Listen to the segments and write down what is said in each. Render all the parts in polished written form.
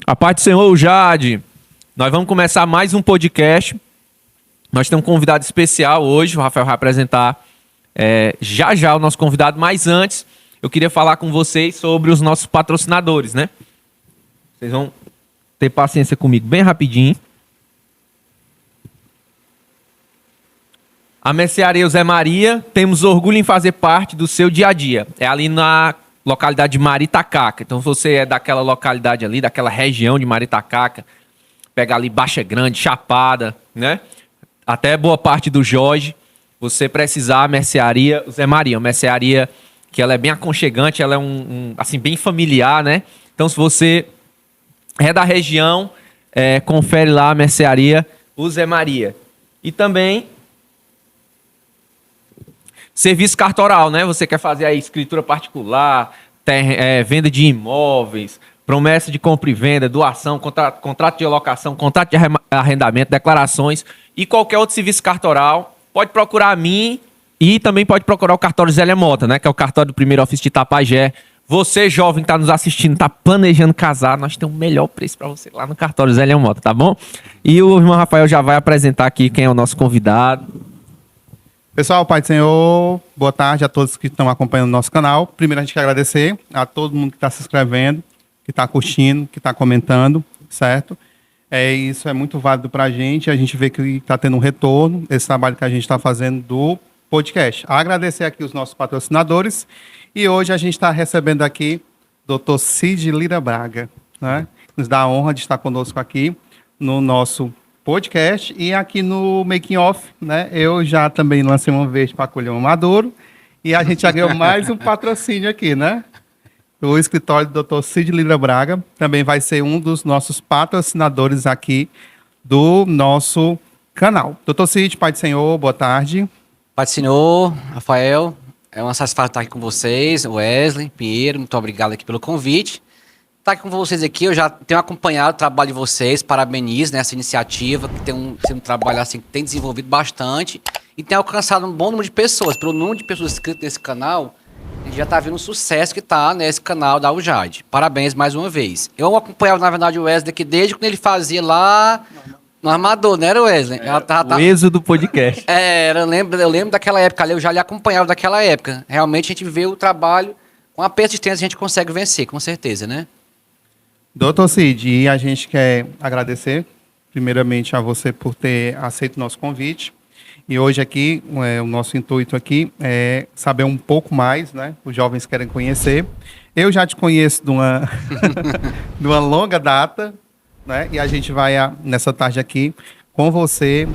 A paz do Senhor, Jade. Nós vamos começar mais um podcast. Nós temos um convidado especial hoje. O Rafael vai apresentar já já o nosso convidado. Mas antes, eu queria falar com vocês sobre os nossos patrocinadores, né? Vocês vão ter paciência comigo bem rapidinho. A Mercearia Zé Maria, temos orgulho em fazer parte do seu dia a dia. É ali na localidade de Maritacaca. Então, você é daquela localidade ali, daquela região de Maritacaca, pega ali Baixa Grande, Chapada, né? Até boa parte do Jorge. Você precisar, a Mercearia Zé Maria. Uma mercearia que ela é bem aconchegante, ela é assim, bem familiar, né? Então, se você é da região, confere lá a Mercearia Zé Maria. E também serviço cartoral, né? Você quer fazer aí escritura particular, venda de imóveis, promessa de compra e venda, doação, contrato de locação, contrato de arrendamento, declarações e qualquer outro serviço cartoral, pode procurar a mim e também pode procurar o cartório Zélia Mota, né? Que é o cartório do primeiro ofício de Itapajé. Você, jovem que está nos assistindo, está planejando casar, nós temos o melhor preço para você lá no cartório Zélia Mota, tá bom? E o irmão Rafael já vai apresentar aqui quem é o nosso convidado. Pessoal, Pai do Senhor, boa tarde a todos que estão acompanhando o nosso canal. Primeiro, a gente quer agradecer a todo mundo que está se inscrevendo, que está curtindo, que está comentando, certo? Isso é muito válido para a gente vê que está tendo um retorno, esse trabalho que a gente está fazendo do podcast. Agradecer aqui os nossos patrocinadores e hoje a gente está recebendo aqui o Dr. Cid Lira Braga, né? Nos dá a honra de estar conosco aqui no nosso podcast e aqui no Making Off, né? Eu já também lancei uma vez para colher um maduro e a gente já ganhou mais um patrocínio aqui, né? O escritório do Dr. Cid Lira Braga também vai ser um dos nossos patrocinadores aqui do nosso canal. Dr. Cid, Pai do Senhor, boa tarde. Pai do Senhor, Rafael, é uma satisfação estar aqui com vocês, Wesley, Pinheiro, muito obrigado aqui pelo convite. Estar aqui com vocês aqui, eu já tenho acompanhado o trabalho de vocês, parabenizo nessa iniciativa, que tem um trabalho assim, que tem desenvolvido bastante e tem alcançado um bom número de pessoas. Pelo número de pessoas inscritas nesse canal, a gente já está vendo o sucesso que está nesse canal da UJAD. Parabéns mais uma vez. Eu acompanhava, na verdade, o Wesley aqui desde quando ele fazia lá no Armador, não era, Wesley? O êxodo do podcast. Eu lembro daquela época ali, eu já lhe acompanhava daquela época. Realmente a gente vê o trabalho, com a persistência a gente consegue vencer, com certeza, né? Doutor Cid, e a gente quer agradecer primeiramente a você por ter aceito o nosso convite. E hoje aqui, o nosso intuito aqui é saber um pouco mais, né? Os jovens querem conhecer. Eu já te conheço de uma, de uma longa data, né? E a gente vai, nessa tarde aqui, com você,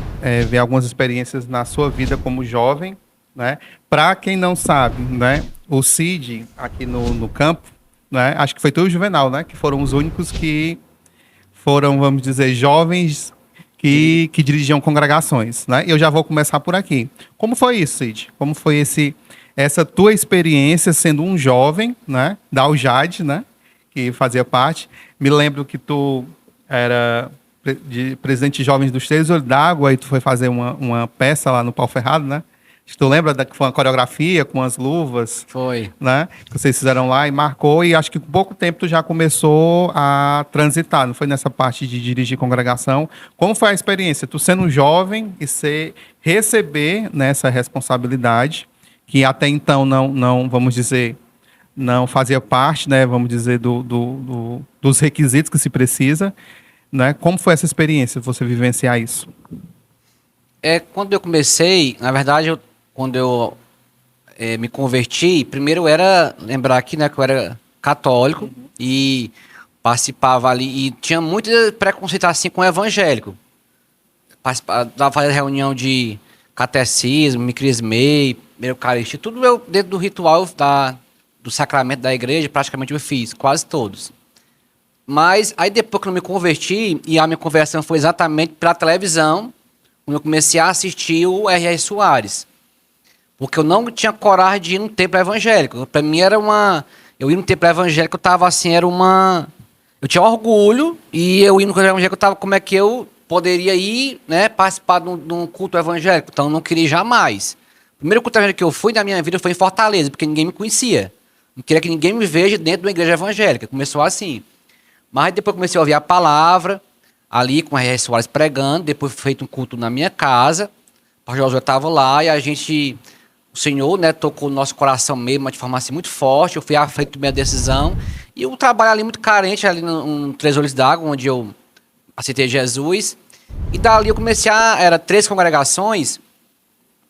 ver algumas experiências na sua vida como jovem, né? Para quem não sabe, né? O Cid, aqui no campo, né? Acho que foi tu e o Juvenal, né? Que foram os únicos que foram, vamos dizer, jovens que dirigiam congregações, né? Eu já vou começar por aqui. Como foi isso, Cid? Como foi essa tua experiência sendo um jovem, né? Da UJAD, né? Que fazia parte. Me lembro que tu era presidente de jovens dos Três Olhos d'Água e tu foi fazer uma peça lá no Pau Ferrado, né? Tu lembra que foi uma coreografia com as luvas? Foi. Né? Que vocês fizeram lá e marcou. E acho que com pouco tempo tu já começou a transitar, não foi nessa parte de dirigir congregação. Como foi a experiência? Tu sendo jovem e receber nessa responsabilidade, que até então não vamos dizer, não fazia parte, né? Vamos dizer, dos requisitos que se precisa. Né? Como foi essa experiência, você vivenciar isso? Quando eu comecei, na verdade, quando eu me converti, primeiro lembrar aqui, né, que eu era católico e participava ali, e tinha muito preconceito assim com o evangélico. Participava, fazia reunião de catecismo, me crismei, eucaristia, tudo eu, dentro do ritual do sacramento da igreja, praticamente eu fiz, quase todos. Mas aí depois que eu me converti, e a minha conversão foi exatamente pela televisão, quando eu comecei a assistir o R.R. Soares. Porque eu não tinha coragem de ir num templo evangélico. Para mim era eu ir num templo evangélico, eu tava assim, eu tinha orgulho, e eu ir no templo evangélico, eu tava como é que eu poderia ir, né, participar de um culto evangélico. Então eu não queria jamais. O primeiro culto evangélico que eu fui na minha vida foi em Fortaleza, porque ninguém me conhecia. Não queria que ninguém me veja dentro de uma igreja evangélica. Começou assim. Mas depois comecei a ouvir a palavra, ali com a R.R. Soares pregando, depois foi feito um culto na minha casa, o pastor Josué estava lá e o Senhor, né, tocou no nosso coração mesmo, mas de forma assim muito forte, eu fui à frente da minha decisão, e o trabalho ali muito carente, ali no Três Olhos d'Água, onde eu aceitei Jesus, e dali eu comecei era 3 congregações,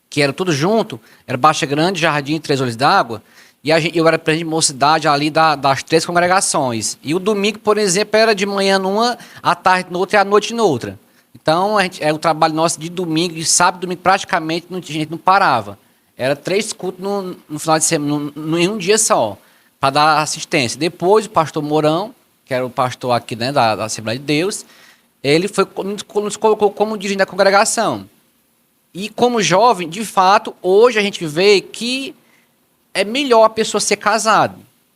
que eram tudo junto, era Baixa Grande, Jardim e Três Olhos d'Água, e eu era presidente de mocidade ali das 3 congregações. E o domingo, por exemplo, era de manhã numa, à tarde noutra e à noite noutra. Então, o trabalho nosso de domingo, de sábado e domingo, praticamente, a gente não parava. Era 3 cultos no final de semana, em um dia só, para dar assistência. Depois, o pastor Mourão, que era o pastor aqui, né, da Assembleia de Deus, ele nos colocou como dirigente da congregação. E como jovem, de fato, hoje a gente vê que é melhor a pessoa ser casada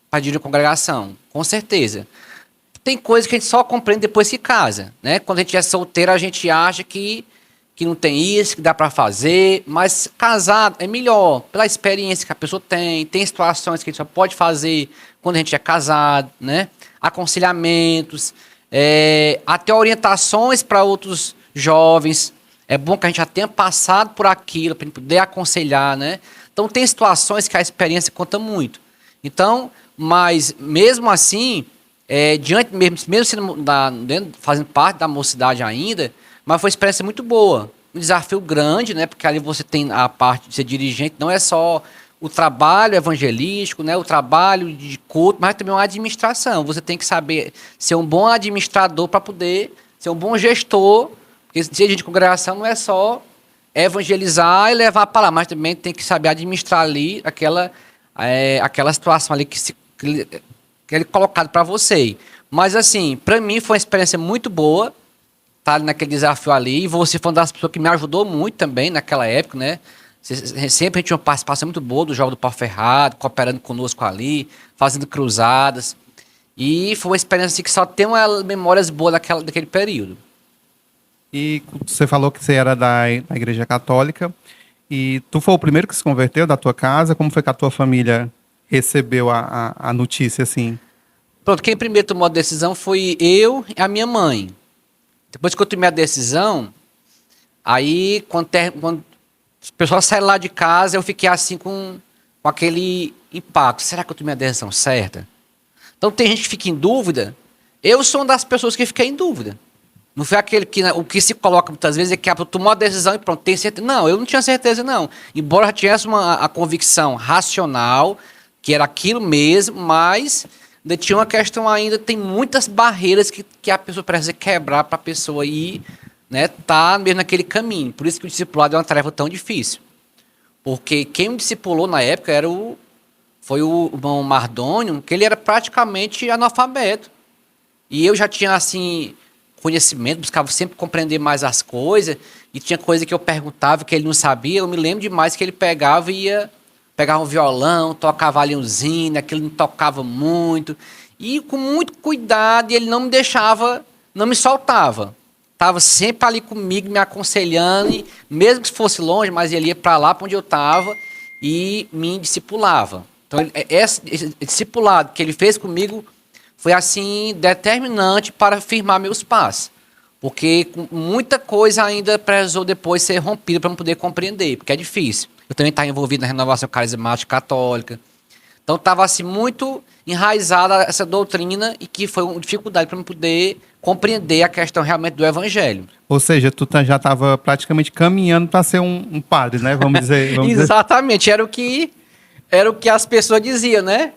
para dirigir a congregação, com certeza. Tem coisas que a gente só compreende depois que casa, né? Quando a gente é solteiro, a gente acha que não tem isso, que dá para fazer, mas casado é melhor, pela experiência que a pessoa tem situações que a gente só pode fazer quando a gente é casado, né? Aconselhamentos, até orientações para outros jovens. É bom que a gente já tenha passado por aquilo, para poder aconselhar, né? Então, tem situações que a experiência conta muito. Então, mas mesmo assim, mesmo sendo fazendo parte da mocidade ainda, mas foi uma experiência muito boa. Um desafio grande, né? Porque ali você tem a parte de ser dirigente, não é só o trabalho evangelístico, né? O trabalho de culto, mas também uma administração. Você tem que saber ser um bom administrador para poder ser um bom gestor, porque ser de congregação não é só evangelizar e levar a palavra, mas também tem que saber administrar ali aquela situação ali que é colocado para você. Mas assim, para mim foi uma experiência muito boa estar naquele desafio ali, e você foi uma das pessoas que me ajudou muito também naquela época, né? Sempre a gente tinha uma participação muito boa do Jovem do Pau Ferrado, cooperando conosco ali, fazendo cruzadas, e foi uma experiência assim, que só tem memórias boas daquele período. E você falou que você era da Igreja Católica, e tu foi o primeiro que se converteu da tua casa. Como foi que a tua família recebeu a notícia, assim? Pronto, quem primeiro tomou a decisão foi eu e a minha mãe. Depois que eu tomei a decisão, aí quando as pessoas saíram lá de casa, eu fiquei assim com aquele impacto. Será que eu tomei a decisão certa? Então tem gente que fica em dúvida. Eu sou uma das pessoas que fiquei em dúvida. Não foi aquele que o que se coloca muitas vezes é que a pessoa tomou a decisão e pronto, tem certeza. Não, eu não tinha certeza, não. Embora já tivesse a convicção racional, que era aquilo mesmo, mas ainda tinha uma questão ainda, tem muitas barreiras que a pessoa precisa quebrar para a pessoa ir, né, tá mesmo naquele caminho. Por isso que o discipulado é uma tarefa tão difícil. Porque quem me discipulou na época foi o irmão Mardônio, que ele era praticamente analfabeto. E eu já tinha, assim, conhecimento, buscava sempre compreender mais as coisas, e tinha coisa que eu perguntava que ele não sabia. Eu me lembro demais que ele pegava um violão, tocava ali um zine, aquilo não tocava muito, e com muito cuidado, ele não me deixava, não me soltava. Estava sempre ali comigo, me aconselhando, e mesmo que fosse longe, mas ele ia para lá, para onde eu estava, e me discipulava. Então, esse discipulado que ele fez comigo foi, assim, determinante para firmar meus passos. Porque muita coisa ainda precisou depois ser rompida para eu poder compreender, porque é difícil. Eu também estava envolvido na renovação carismática católica. Então, estava, assim, muito enraizada essa doutrina, e que foi uma dificuldade para eu poder compreender a questão realmente do evangelho. Ou seja, tu já estava praticamente caminhando para ser um padre, né? Vamos dizer. Exatamente, era o que as pessoas diziam, né?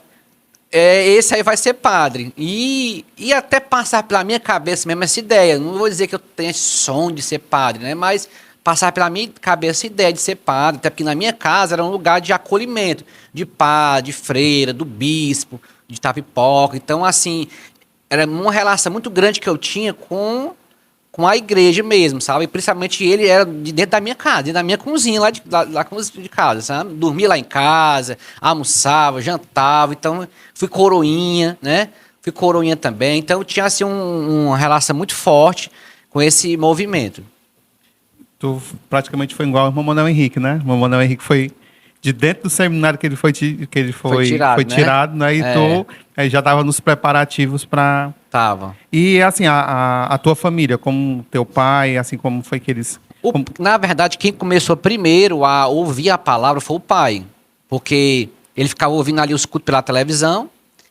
Esse aí vai ser padre. E até passar pela minha cabeça mesmo essa ideia. Não vou dizer que eu tenho esse sonho de ser padre, né? Mas passar pela minha cabeça a ideia de ser padre. Até porque na minha casa era um lugar de acolhimento, de padre, de freira, do bispo, de tapipoca. Então, assim, era uma relação muito grande que eu tinha com a igreja mesmo, sabe? Principalmente ele era dentro da minha casa, dentro da minha cozinha lá de casa, sabe? Dormia lá em casa, almoçava, jantava, então fui coroinha, né? Fui coroinha também, então tinha, assim, uma relação muito forte com esse movimento. Tu praticamente foi igual ao irmão Manuel Henrique, né? O irmão Manuel Henrique foi de dentro do seminário que ele foi, Foi tirado, né? tirado, né? E tu já estava nos preparativos para... Tava. E assim, a tua família, como teu pai, assim, como foi que eles... Na verdade, quem começou primeiro a ouvir a palavra foi o pai. Porque ele ficava ouvindo ali os cultos pela televisão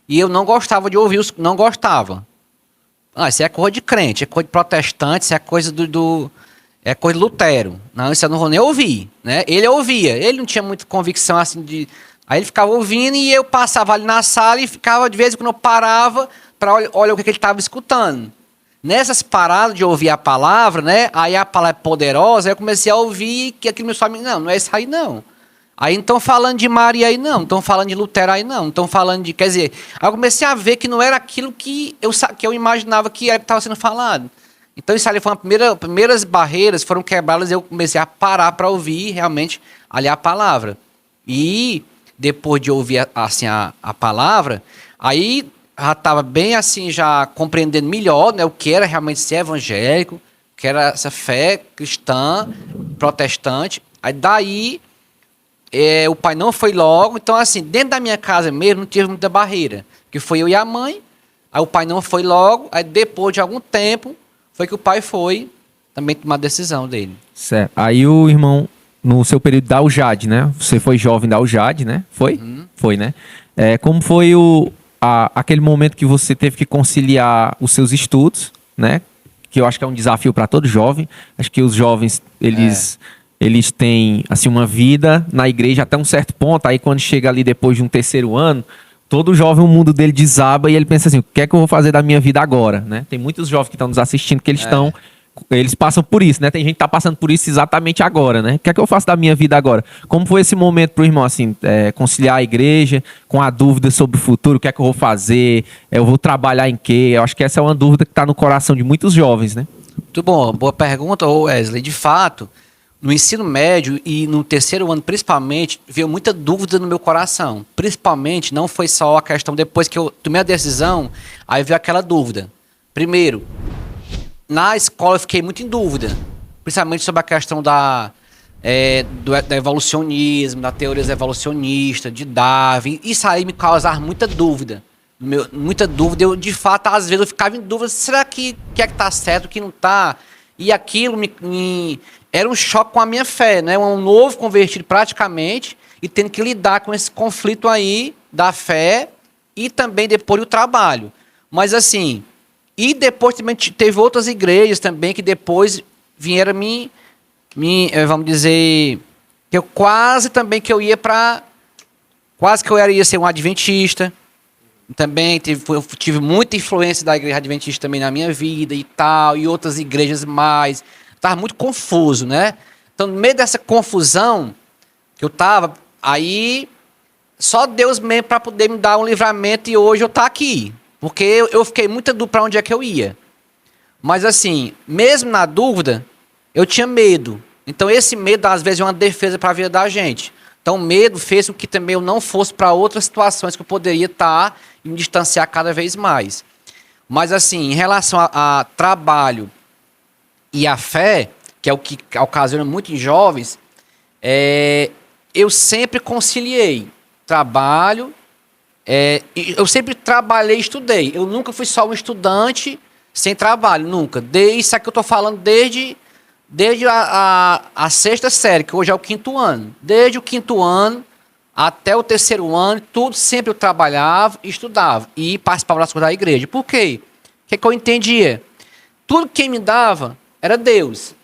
e eu não gostava de ouvir, não gostava. Ah, isso é coisa de crente, é coisa de protestante, isso é coisa é coisa de Lutero. Não, isso eu não vou nem ouvir, né? Ele ouvia, ele não tinha muita convicção assim de... Aí ele ficava ouvindo e eu passava ali na sala e ficava, de vez em quando eu parava para olhar o que ele estava escutando. Nessas paradas de ouvir a palavra, né? Aí a palavra é poderosa, aí eu comecei a ouvir que aquilo me sobe, não é isso aí não. Aí não estão falando de Maria aí não estão falando de Lutero aí não estão falando de... Quer dizer, aí eu comecei a ver que não era aquilo que eu imaginava que estava sendo falado. Então isso ali foi uma primeiras barreiras foram quebradas e eu comecei a parar para ouvir realmente ali a palavra. E depois de ouvir assim a palavra, aí já estava bem assim, já compreendendo melhor, né, o que era realmente ser evangélico, o que era essa fé cristã, protestante. Aí daí o pai não foi logo, então assim, dentro da minha casa mesmo não tive muita barreira, que foi eu e a mãe, aí o pai não foi logo, aí depois de algum tempo foi que o pai foi também tomar a decisão dele. Certo. Aí o irmão, no seu período da UJAD, né? Você foi jovem da UJAD, né? Foi? Foi, né? Como foi aquele momento que você teve que conciliar os seus estudos, né? Que eu acho que é um desafio para todo jovem. Acho que os jovens, eles têm assim, uma vida na igreja até um certo ponto. Aí quando chega ali depois de um terceiro ano, todo jovem, o mundo dele desaba e ele pensa assim, o que é que eu vou fazer da minha vida agora, né? Tem muitos jovens que estão nos assistindo que eles passam por isso, né? Tem gente que tá passando por isso exatamente agora, né? O que é que eu faço da minha vida agora? Como foi esse momento pro irmão, assim, conciliar a igreja com a dúvida sobre o futuro, o que é que eu vou fazer, eu vou trabalhar em quê? Eu acho que essa é uma dúvida que tá no coração de muitos jovens, né? Muito bom, boa pergunta, Wesley. De fato, no ensino médio e no terceiro ano, principalmente, veio muita dúvida no meu coração. Principalmente, não foi só a questão, depois que eu tomei a decisão, aí veio aquela dúvida. Primeiro, na escola eu fiquei muito em dúvida, principalmente sobre a questão da evolucionismo, da teoria evolucionista, de Darwin. Isso aí me causava muita dúvida. Muita dúvida. Eu, de fato, às vezes eu ficava em dúvida, será que é que tá certo, o que não tá? E aquilo era um choque com a minha fé, né? Um novo convertido praticamente e tendo que lidar com esse conflito aí da fé e também depois do trabalho. Mas assim, e depois também teve outras igrejas também que depois vieram vamos dizer, que eu quase também que eu ia para... Quase que eu ia ser um adventista. Também eu tive muita influência da igreja adventista também na minha vida e tal, e outras igrejas mais. Estava muito confuso, né? Então, no meio dessa confusão que eu estava, aí só Deus mesmo para poder me dar um livramento e hoje eu estou aqui. Porque eu fiquei muito dúvida para onde é que eu ia. Mas assim, mesmo na dúvida, eu tinha medo. Então esse medo às vezes é uma defesa para a vida da gente. Então o medo fez com que também eu não fosse para outras situações que eu poderia estar e me distanciar cada vez mais. Mas assim, em relação a trabalho e a fé, que é o que ocasiona muito em jovens, eu sempre conciliei trabalho. Eu sempre trabalhei e estudei. Eu nunca fui só um estudante sem trabalho, nunca. Isso aqui eu estou falando desde a sexta série, que hoje é o 5º ano. Desde o 5º ano até o 3º ano, tudo sempre eu trabalhava e estudava. E participava das coisas da igreja. Por quê? O que eu entendia? Tudo que me dava era Deus.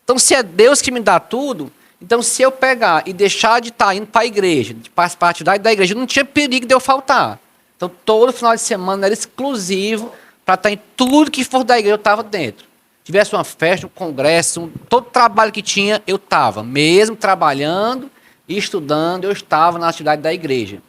Então, se é Deus que me dá tudo, então se eu pegar e deixar de estar indo para a igreja, de participar da atividade da igreja, não tinha perigo de eu faltar. Então, todo final de semana era exclusivo para estar em tudo que for da igreja, eu estava dentro. Tivesse uma festa, um congresso, todo trabalho que tinha, eu estava. Mesmo trabalhando e estudando, eu estava na atividade da igreja.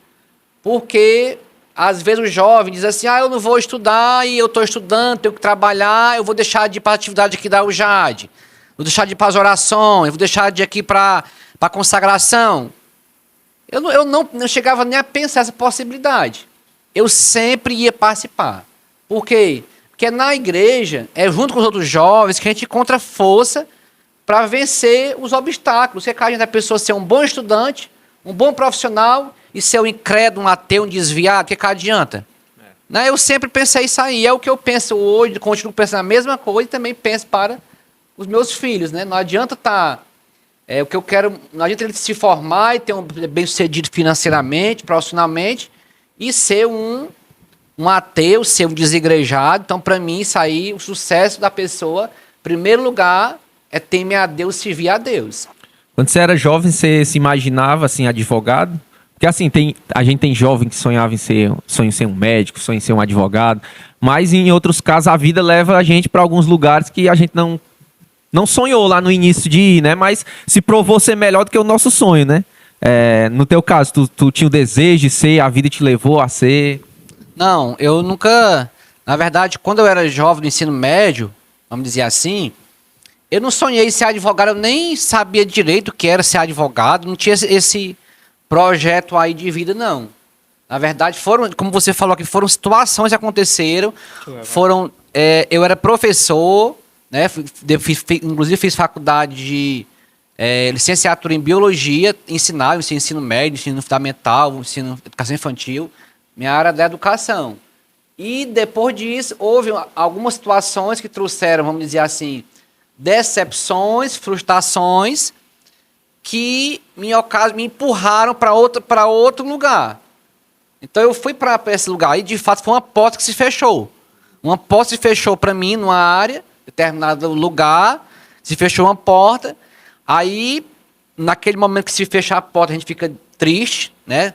Porque, às vezes, o jovem diz assim, eu não vou estudar e eu estou estudando, tenho que trabalhar, eu vou deixar de ir para a atividade aqui da UJAD, vou deixar de ir para as orações, vou deixar de ir aqui para a consagração. Eu não chegava nem a pensar essa possibilidade. Eu sempre ia participar. Por quê? Porque na igreja, junto com os outros jovens, que a gente encontra força para vencer os obstáculos. Que a gente é a pessoa ser um bom estudante, um bom profissional e ser um incrédulo, um ateu, um desviado, o que adianta? Né? Eu sempre pensei isso aí, é o que eu penso hoje, continuo pensando a mesma coisa e também penso para os meus filhos, né? Não adianta o que eu quero, não adianta ele se formar e ter um bem-sucedido financeiramente, profissionalmente e ser um ateu, ser um desigrejado. Então, para mim, isso aí, o sucesso da pessoa, em primeiro lugar, é temer a Deus, servir a Deus. Quando você era jovem, você se imaginava, assim, advogado? Porque, assim, a gente tem jovem que sonha em ser um médico, sonha em ser um advogado, mas em outros casos a vida leva a gente para alguns lugares que a gente não sonhou lá no início de ir, né? Mas se provou ser melhor do que o nosso sonho, né? No teu caso, tu tinha o desejo de ser, a vida te levou a ser... Não, eu nunca... Na verdade, quando eu era jovem no ensino médio, vamos dizer assim, eu não sonhei em ser advogado, eu nem sabia direito o que era ser advogado, não tinha esse projeto aí de vida, não. Na verdade, como você falou aqui, foram situações que aconteceram, eu era professor, né, inclusive fiz faculdade de licenciatura em biologia, ensinava, ensino médio, ensino fundamental, educação infantil, minha área da educação. E depois disso, houve algumas situações que trouxeram, vamos dizer assim, decepções, frustrações, que, em meu caso, me empurraram para outro lugar. Então, eu fui para esse lugar e, de fato, foi uma porta que se fechou. Uma porta se fechou para mim, numa área, determinado lugar, se fechou uma porta. Aí, naquele momento que se fecha a porta, a gente fica triste, né?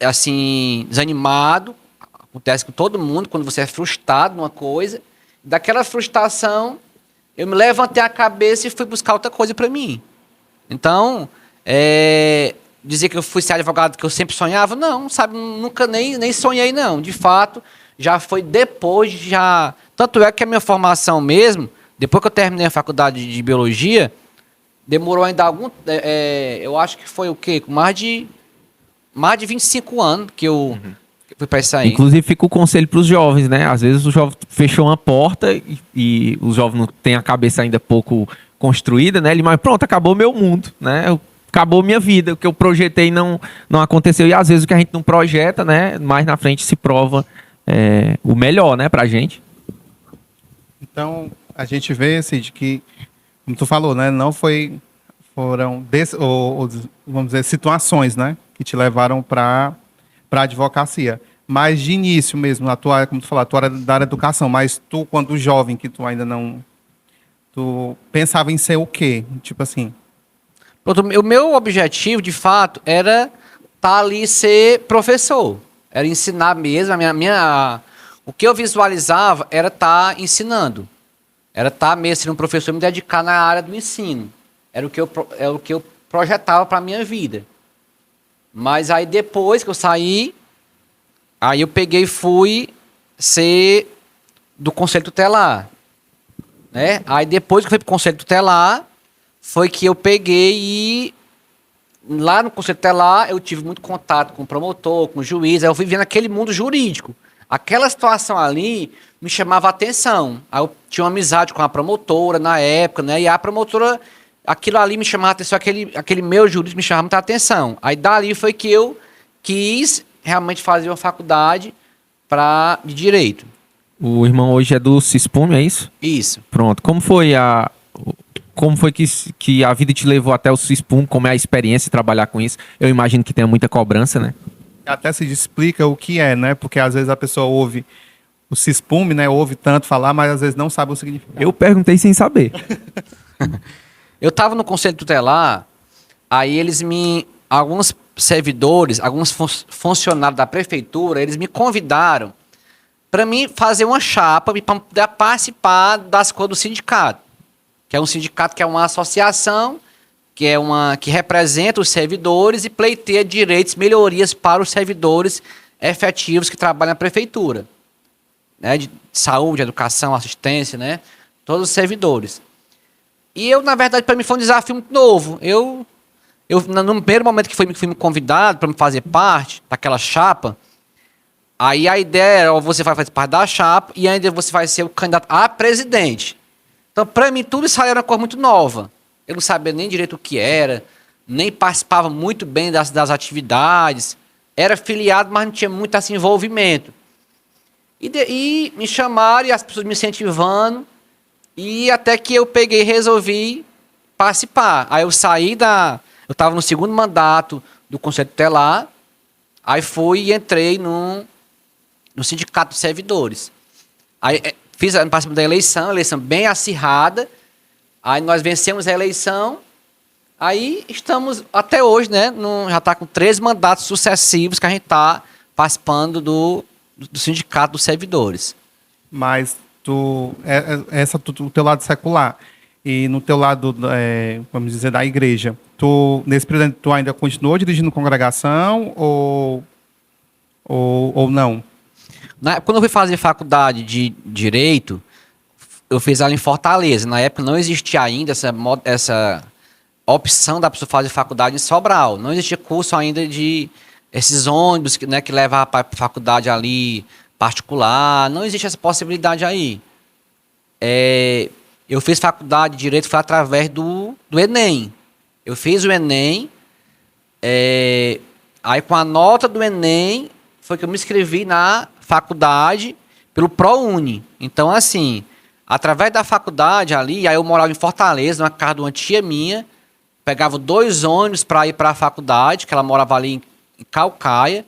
Assim, desanimado. Acontece com todo mundo quando você é frustrado numa coisa. Daquela frustração, eu me levantei a cabeça e fui buscar outra coisa para mim. Então, dizer que eu fui ser advogado que eu sempre sonhava, não, sabe, nunca nem sonhei, não. De fato, já foi depois, Tanto é que a minha formação mesmo, depois que eu terminei a faculdade de biologia, demorou ainda eu acho que foi o quê? Com mais de 25 anos que eu fui para isso aí. Inclusive, fica o conselho para os jovens, né? Às vezes o jovem fechou uma porta e o jovem não tem a cabeça ainda pouco construída, né? Ele, mas pronto, acabou meu mundo, né? Acabou minha vida, o que eu projetei não aconteceu. E às vezes o que a gente não projeta, né? Mais na frente se prova o melhor, né? Pra gente. Então, a gente vê, Cid, que, como tu falou, né? Foram, vamos dizer, situações, né? Que te levaram para a advocacia. Mas de início mesmo, como tu falou, a tua área da educação, mas tu, quando jovem, que tu ainda não... Tu pensava em ser o quê? Tipo assim... O meu objetivo, de fato, era estar ali ser professor. Era ensinar mesmo. O que eu visualizava era estar ensinando. Era estar mesmo sendo um professor e me dedicar na área do ensino. Era o que eu projetava para a minha vida. Mas aí depois que eu saí, aí eu peguei e fui ser do Conselho Tutelar. Né? Aí depois que eu fui para o Conselho Tutelar, foi que eu peguei e lá no Conselho Tutelar eu tive muito contato com o promotor, com o juiz, aí eu fui vendo aquele mundo jurídico. Aquela situação ali me chamava a atenção. Aí eu tinha uma amizade com a promotora na época, né? E a promotora, aquilo ali me chamava a atenção, aquele meu jurídico me chamava muita atenção. Aí dali foi que eu quis realmente fazer uma faculdade de Direito. O irmão hoje é do CISPUM, é isso? Isso. Pronto. Como foi que a vida te levou até o CISPUM? Como é a experiência de trabalhar com isso? Eu imagino que tenha muita cobrança, né? Até se explica o que é, né? Porque às vezes a pessoa ouve o CISPUM, né? Ouve tanto falar, mas às vezes não sabe o significado. Eu perguntei sem saber. Eu estava no Conselho Tutelar, aí alguns servidores, alguns funcionários da prefeitura, eles me convidaram para mim fazer uma chapa para poder participar das coisas do sindicato, que é um sindicato que é uma associação, que representa os servidores e pleiteia direitos, melhorias para os servidores efetivos que trabalham na prefeitura, né, de saúde, educação, assistência, né, todos os servidores. E eu, na verdade, para mim foi um desafio muito novo. Eu no primeiro momento que fui me convidado para me fazer parte daquela chapa, aí a ideia era, você vai fazer parte da chapa e ainda você vai ser o candidato a presidente. Então, para mim, tudo isso aí era uma coisa muito nova. Eu não sabia nem direito o que era, nem participava muito bem das atividades, era filiado, mas não tinha muito assim, envolvimento. E me chamaram e as pessoas me incentivando, e até que eu peguei e resolvi participar. Aí eu eu estava no segundo mandato do Conselho Tutelar, aí fui e entrei no Sindicato dos Servidores. Aí participei da eleição bem acirrada, aí nós vencemos a eleição, aí estamos até hoje, né, já está com 13 mandatos sucessivos que a gente está participando do Sindicato dos Servidores. Mas o teu lado secular e no teu lado, vamos dizer, da igreja, nesse período tu ainda continuou dirigindo congregação ou não? Quando eu fui fazer faculdade de Direito, eu fiz ela em Fortaleza. Na época não existia ainda essa opção da pessoa fazer faculdade em Sobral. Não existia curso ainda de esses ônibus que levavam para a faculdade ali particular. Não existe essa possibilidade aí. Eu fiz faculdade de Direito foi através do Enem. Eu fiz o Enem, aí com a nota do Enem foi que eu me inscrevi na faculdade pelo ProUni. Então, assim, através da faculdade ali, aí eu morava em Fortaleza, na casa de uma tia minha, pegava 2 ônibus para ir para a faculdade, que ela morava ali em Caucaia.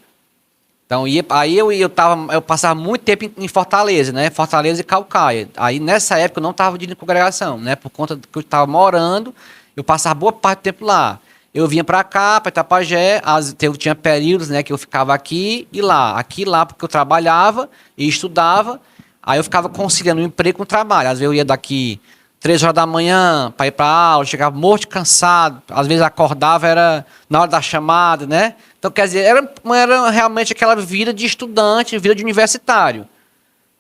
Então, eu passava muito tempo em Fortaleza, né? Fortaleza e Caucaia. Aí, nessa época, eu não estava de congregação, né? Por conta que eu estava morando, eu passava boa parte do tempo lá. Eu vinha para cá, para Itapajé, tinha períodos, né, que eu ficava aqui e lá, porque eu trabalhava e estudava, aí eu ficava conciliando o emprego com o trabalho. Às vezes eu ia daqui 3 horas da manhã para ir para aula, chegava morto, cansado, às vezes acordava, era na hora da chamada, né? Então, quer dizer, era realmente aquela vida de estudante, vida de universitário.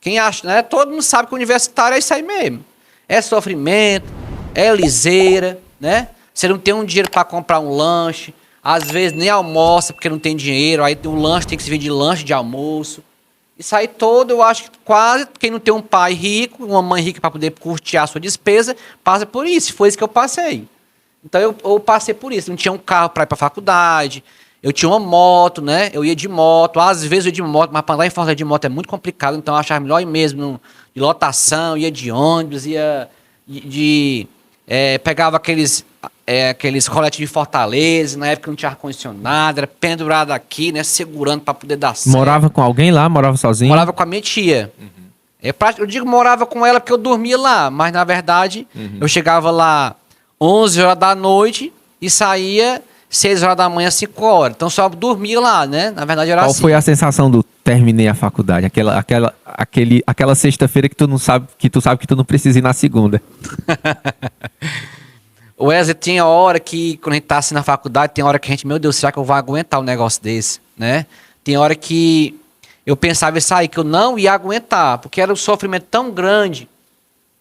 Quem acha, né? Todo mundo sabe que o universitário é isso aí mesmo. É sofrimento, é liseira, né? Você não tem um dinheiro para comprar um lanche, às vezes nem almoça porque não tem dinheiro, aí o lanche tem que se vir de lanche de almoço. Isso aí todo, eu acho que quase quem não tem um pai rico, uma mãe rica para poder custear a sua despesa, passa por isso. Foi isso que eu passei. Então eu passei por isso. Não tinha um carro para ir para a faculdade, eu tinha uma moto, né? Eu ia de moto, às vezes eu ia de moto, mas para andar em Fortaleza de moto é muito complicado, então eu achava melhor ir mesmo de lotação, ia de ônibus, ia pegava aqueles coletes de Fortaleza, na época não tinha ar-condicionado, era pendurado aqui, né, segurando para poder dar certo. Morava com alguém lá? Morava sozinho? Morava com a minha tia. Eu digo morava com ela porque eu dormia lá, mas na verdade eu chegava lá 11 horas da noite e saía 6 horas da manhã, 5 horas. Então só dormia lá, né? Na verdade era Qual assim. foi a sensação do terminei a faculdade? Aquela sexta-feira que tu sabe que tu não precisa ir na segunda. O Wesley, tinha hora que, quando a gente tá assim na faculdade, tem hora que a gente, meu Deus, será que eu vou aguentar um negócio desse, né? Tem hora que eu pensava isso aí, que eu não ia aguentar, porque era um sofrimento tão grande,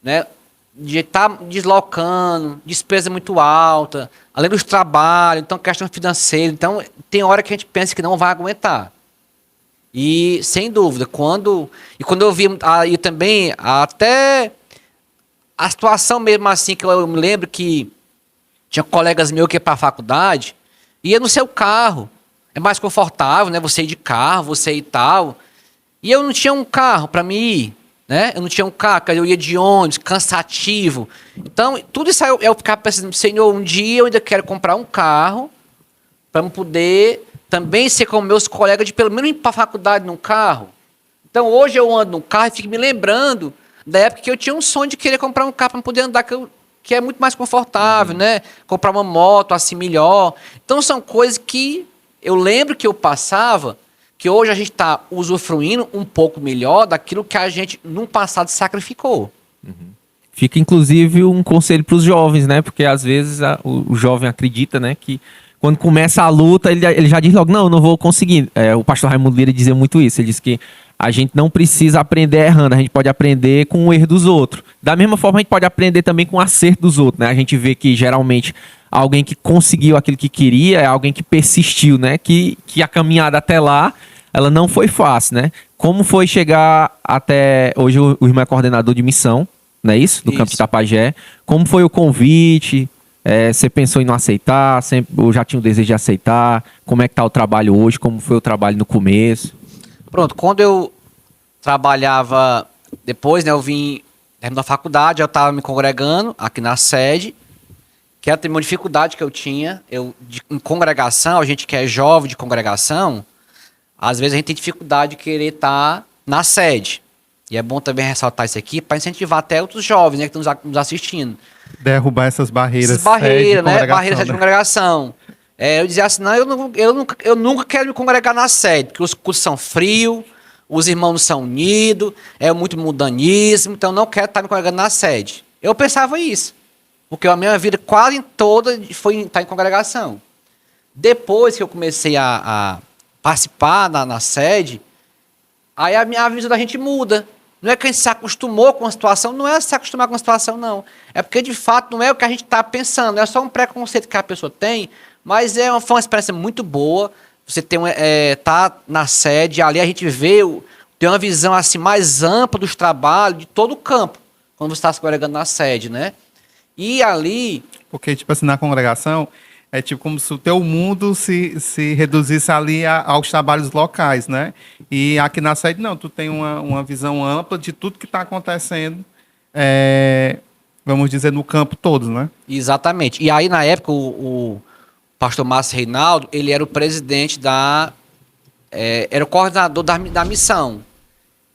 né? De estar deslocando, despesa muito alta, além dos trabalhos, então questão financeira. Então, tem hora que a gente pensa que não vai aguentar. E, sem dúvida, quando eu vi aí também, até a situação mesmo assim, que eu me lembro que tinha colegas meus que iam para a faculdade, ia no seu carro. É mais confortável, né? Você ir de carro, você ir e tal. E eu não tinha um carro para mim ir, né? Eu não tinha um carro, eu ia de ônibus, cansativo. Então, tudo isso aí eu ficava pensando, Senhor, um dia eu ainda quero comprar um carro para poder também ser como meus colegas, de pelo menos ir para a faculdade num carro. Então, hoje eu ando num carro e fico me lembrando da época que eu tinha um sonho de querer comprar um carro para poder andar, que é muito mais confortável, né? Comprar uma moto assim melhor. Então são coisas que eu lembro que eu passava, que hoje a gente está usufruindo um pouco melhor daquilo que a gente no passado sacrificou. Fica inclusive um conselho para os jovens, né? Porque às vezes o jovem acredita, né, que quando começa a luta, ele já diz logo, não, eu não vou conseguir. O pastor Raimundo Lira dizia muito isso. Ele disse que a gente não precisa aprender errando, a gente pode aprender com o erro dos outros. Da mesma forma, a gente pode aprender também com o acerto dos outros, né? A gente vê que, geralmente, alguém que conseguiu aquilo que queria é alguém que persistiu, né? Que a caminhada até lá, ela não foi fácil, né? Como foi chegar até... Hoje o irmão é coordenador de missão, não é isso? Do Campo de Itapajé. Como foi o convite? Você pensou em não aceitar? Sempre, ou já tinha o desejo de aceitar? Como é que tá o trabalho hoje? Como foi o trabalho no começo? Pronto, quando eu trabalhava depois, né, eu vim, terminou a faculdade, eu estava me congregando aqui na sede, que era uma dificuldade que eu tinha, em congregação, a gente que é jovem de congregação, às vezes a gente tem dificuldade de querer estar na sede. E é bom também ressaltar isso aqui para incentivar até outros jovens, né, que estão nos assistindo. Derrubar essas barreiras. Essas barreiras, né? Barreiras de né? congregação. Eu dizia assim, não, eu nunca quero me congregar na sede, porque os cultos são frios, os irmãos não são unidos, é muito mundanismo, então eu não quero estar me congregando na sede. Eu pensava isso, porque a minha vida quase toda foi estar em congregação. Depois que eu comecei a participar na sede, aí a minha visão da gente muda. Não é que a gente se acostumou com a situação, não é se acostumar com a situação, não. É porque, de fato, não é o que a gente está pensando, é só um preconceito que a pessoa tem, mas foi uma experiência muito boa. Você tá na sede, ali a gente tem uma visão assim, mais ampla dos trabalhos de todo o campo, quando você está se congregando na sede, né? E ali... Porque, tipo assim, na congregação, é tipo como se o teu mundo se reduzisse ali aos trabalhos locais, né? E aqui na sede, não, tu tem uma visão ampla de tudo que está acontecendo, vamos dizer, no campo todo, né? Exatamente. E aí, na época, o pastor Márcio Reinaldo, ele era o presidente era o coordenador da missão.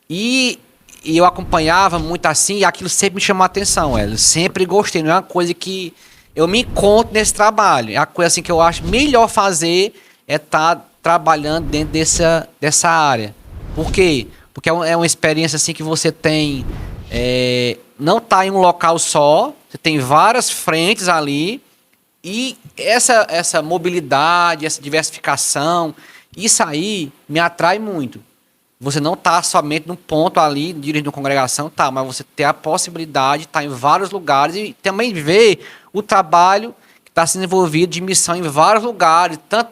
E eu acompanhava muito assim, e aquilo sempre me chamou a atenção, eu sempre gostei, não é uma coisa que eu me encontro nesse trabalho, é a coisa assim que eu acho melhor fazer é estar trabalhando dentro dessa área. Por quê? Porque é uma experiência assim que você tem, não está em um local só, você tem várias frentes ali, e essa mobilidade, essa diversificação, isso aí me atrai muito. Você não está somente num ponto ali, dirigindo uma congregação, mas você tem a possibilidade de estar em vários lugares e também ver o trabalho que está sendo envolvido de missão em vários lugares, tanto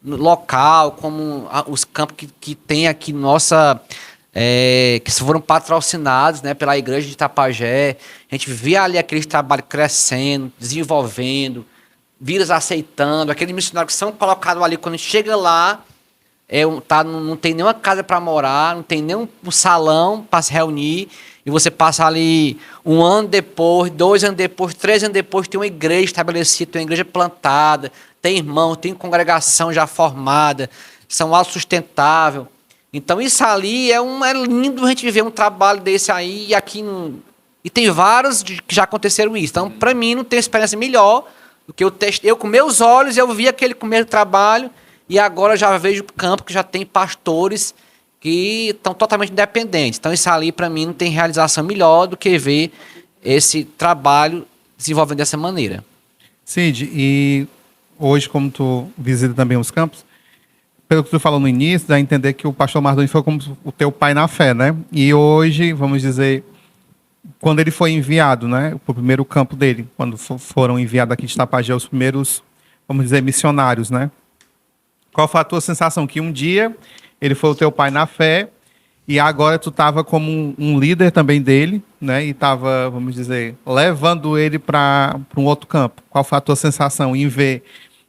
no local como os campos que tem aqui que foram patrocinados, né, pela igreja de Itapajé. A gente vê ali aquele trabalho crescendo, desenvolvendo, vidas aceitando, aqueles missionários que são colocados ali quando a gente chega lá, não tem nenhuma casa para morar, não tem nenhum salão para se reunir, e você passa ali 1 ano depois, 2 anos depois, 3 anos depois, tem uma igreja estabelecida, tem uma igreja plantada, tem irmãos, tem congregação já formada, são autossustentável. Então isso ali é lindo a gente ver um trabalho desse aí, e tem vários que já aconteceram isso. Então, para mim, não tem experiência melhor do que eu com meus olhos, eu vi aquele começo do trabalho, e agora já vejo o campo que já tem pastores que estão totalmente independentes. Então isso ali, para mim, não tem realização melhor do que ver esse trabalho desenvolvendo dessa maneira. Cid, e hoje, como tu visita também os campos, pelo que tu falou no início, dá a entender que o pastor Mardoni foi como o teu pai na fé, né? E hoje, vamos dizer, quando ele foi enviado, né, para o primeiro campo dele, quando foram enviados aqui de Itapajé os primeiros, vamos dizer, missionários, né? Qual foi a tua sensação? Que um dia ele foi o teu pai na fé e agora tu estava como um líder também dele, né? E estava, vamos dizer, levando ele para um outro campo. Qual foi a tua sensação em ver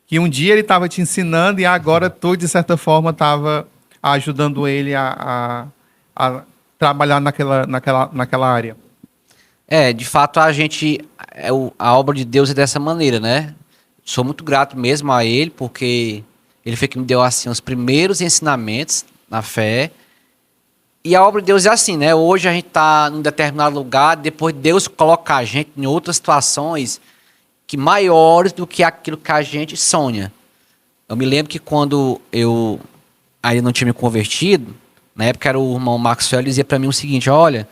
que um dia ele estava te ensinando e agora tu, de certa forma, estava ajudando ele a trabalhar naquela área? De fato, a obra de Deus é dessa maneira, né? Sou muito grato mesmo a ele, porque ele foi que me deu assim os primeiros ensinamentos na fé. E a obra de Deus é assim, né? Hoje a gente está num determinado lugar, depois Deus coloca a gente em outras situações que maiores do que aquilo que a gente sonha. Eu me lembro que quando eu ainda não tinha me convertido, na época era o irmão Maxwell, ele dizia para mim o seguinte: olha,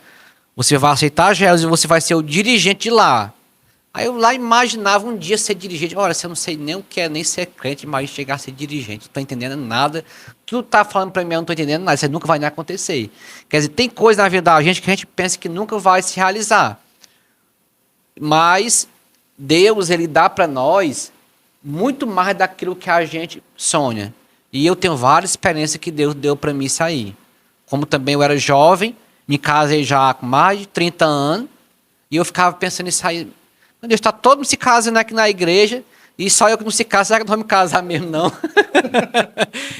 você vai aceitar Jesus e você vai ser o dirigente de lá. Aí eu lá imaginava um dia ser dirigente. Olha, se eu não sei nem o que é nem ser crente, mas chegar a ser dirigente, não estou entendendo nada. Tu tá falando para mim, eu não estou entendendo nada, isso nunca vai nem acontecer. Quer dizer, tem coisa na vida da gente que a gente pensa que nunca vai se realizar. Mas Deus, ele dá para nós muito mais daquilo que a gente sonha. E eu tenho várias experiências que Deus deu para mim isso aí. Como também eu era jovem, me casei já com mais de 30 anos, e eu ficava pensando nisso aí. Deus, tá todo mundo se casando aqui na igreja e só eu que não se caso, será que eu não vou me casar mesmo, não?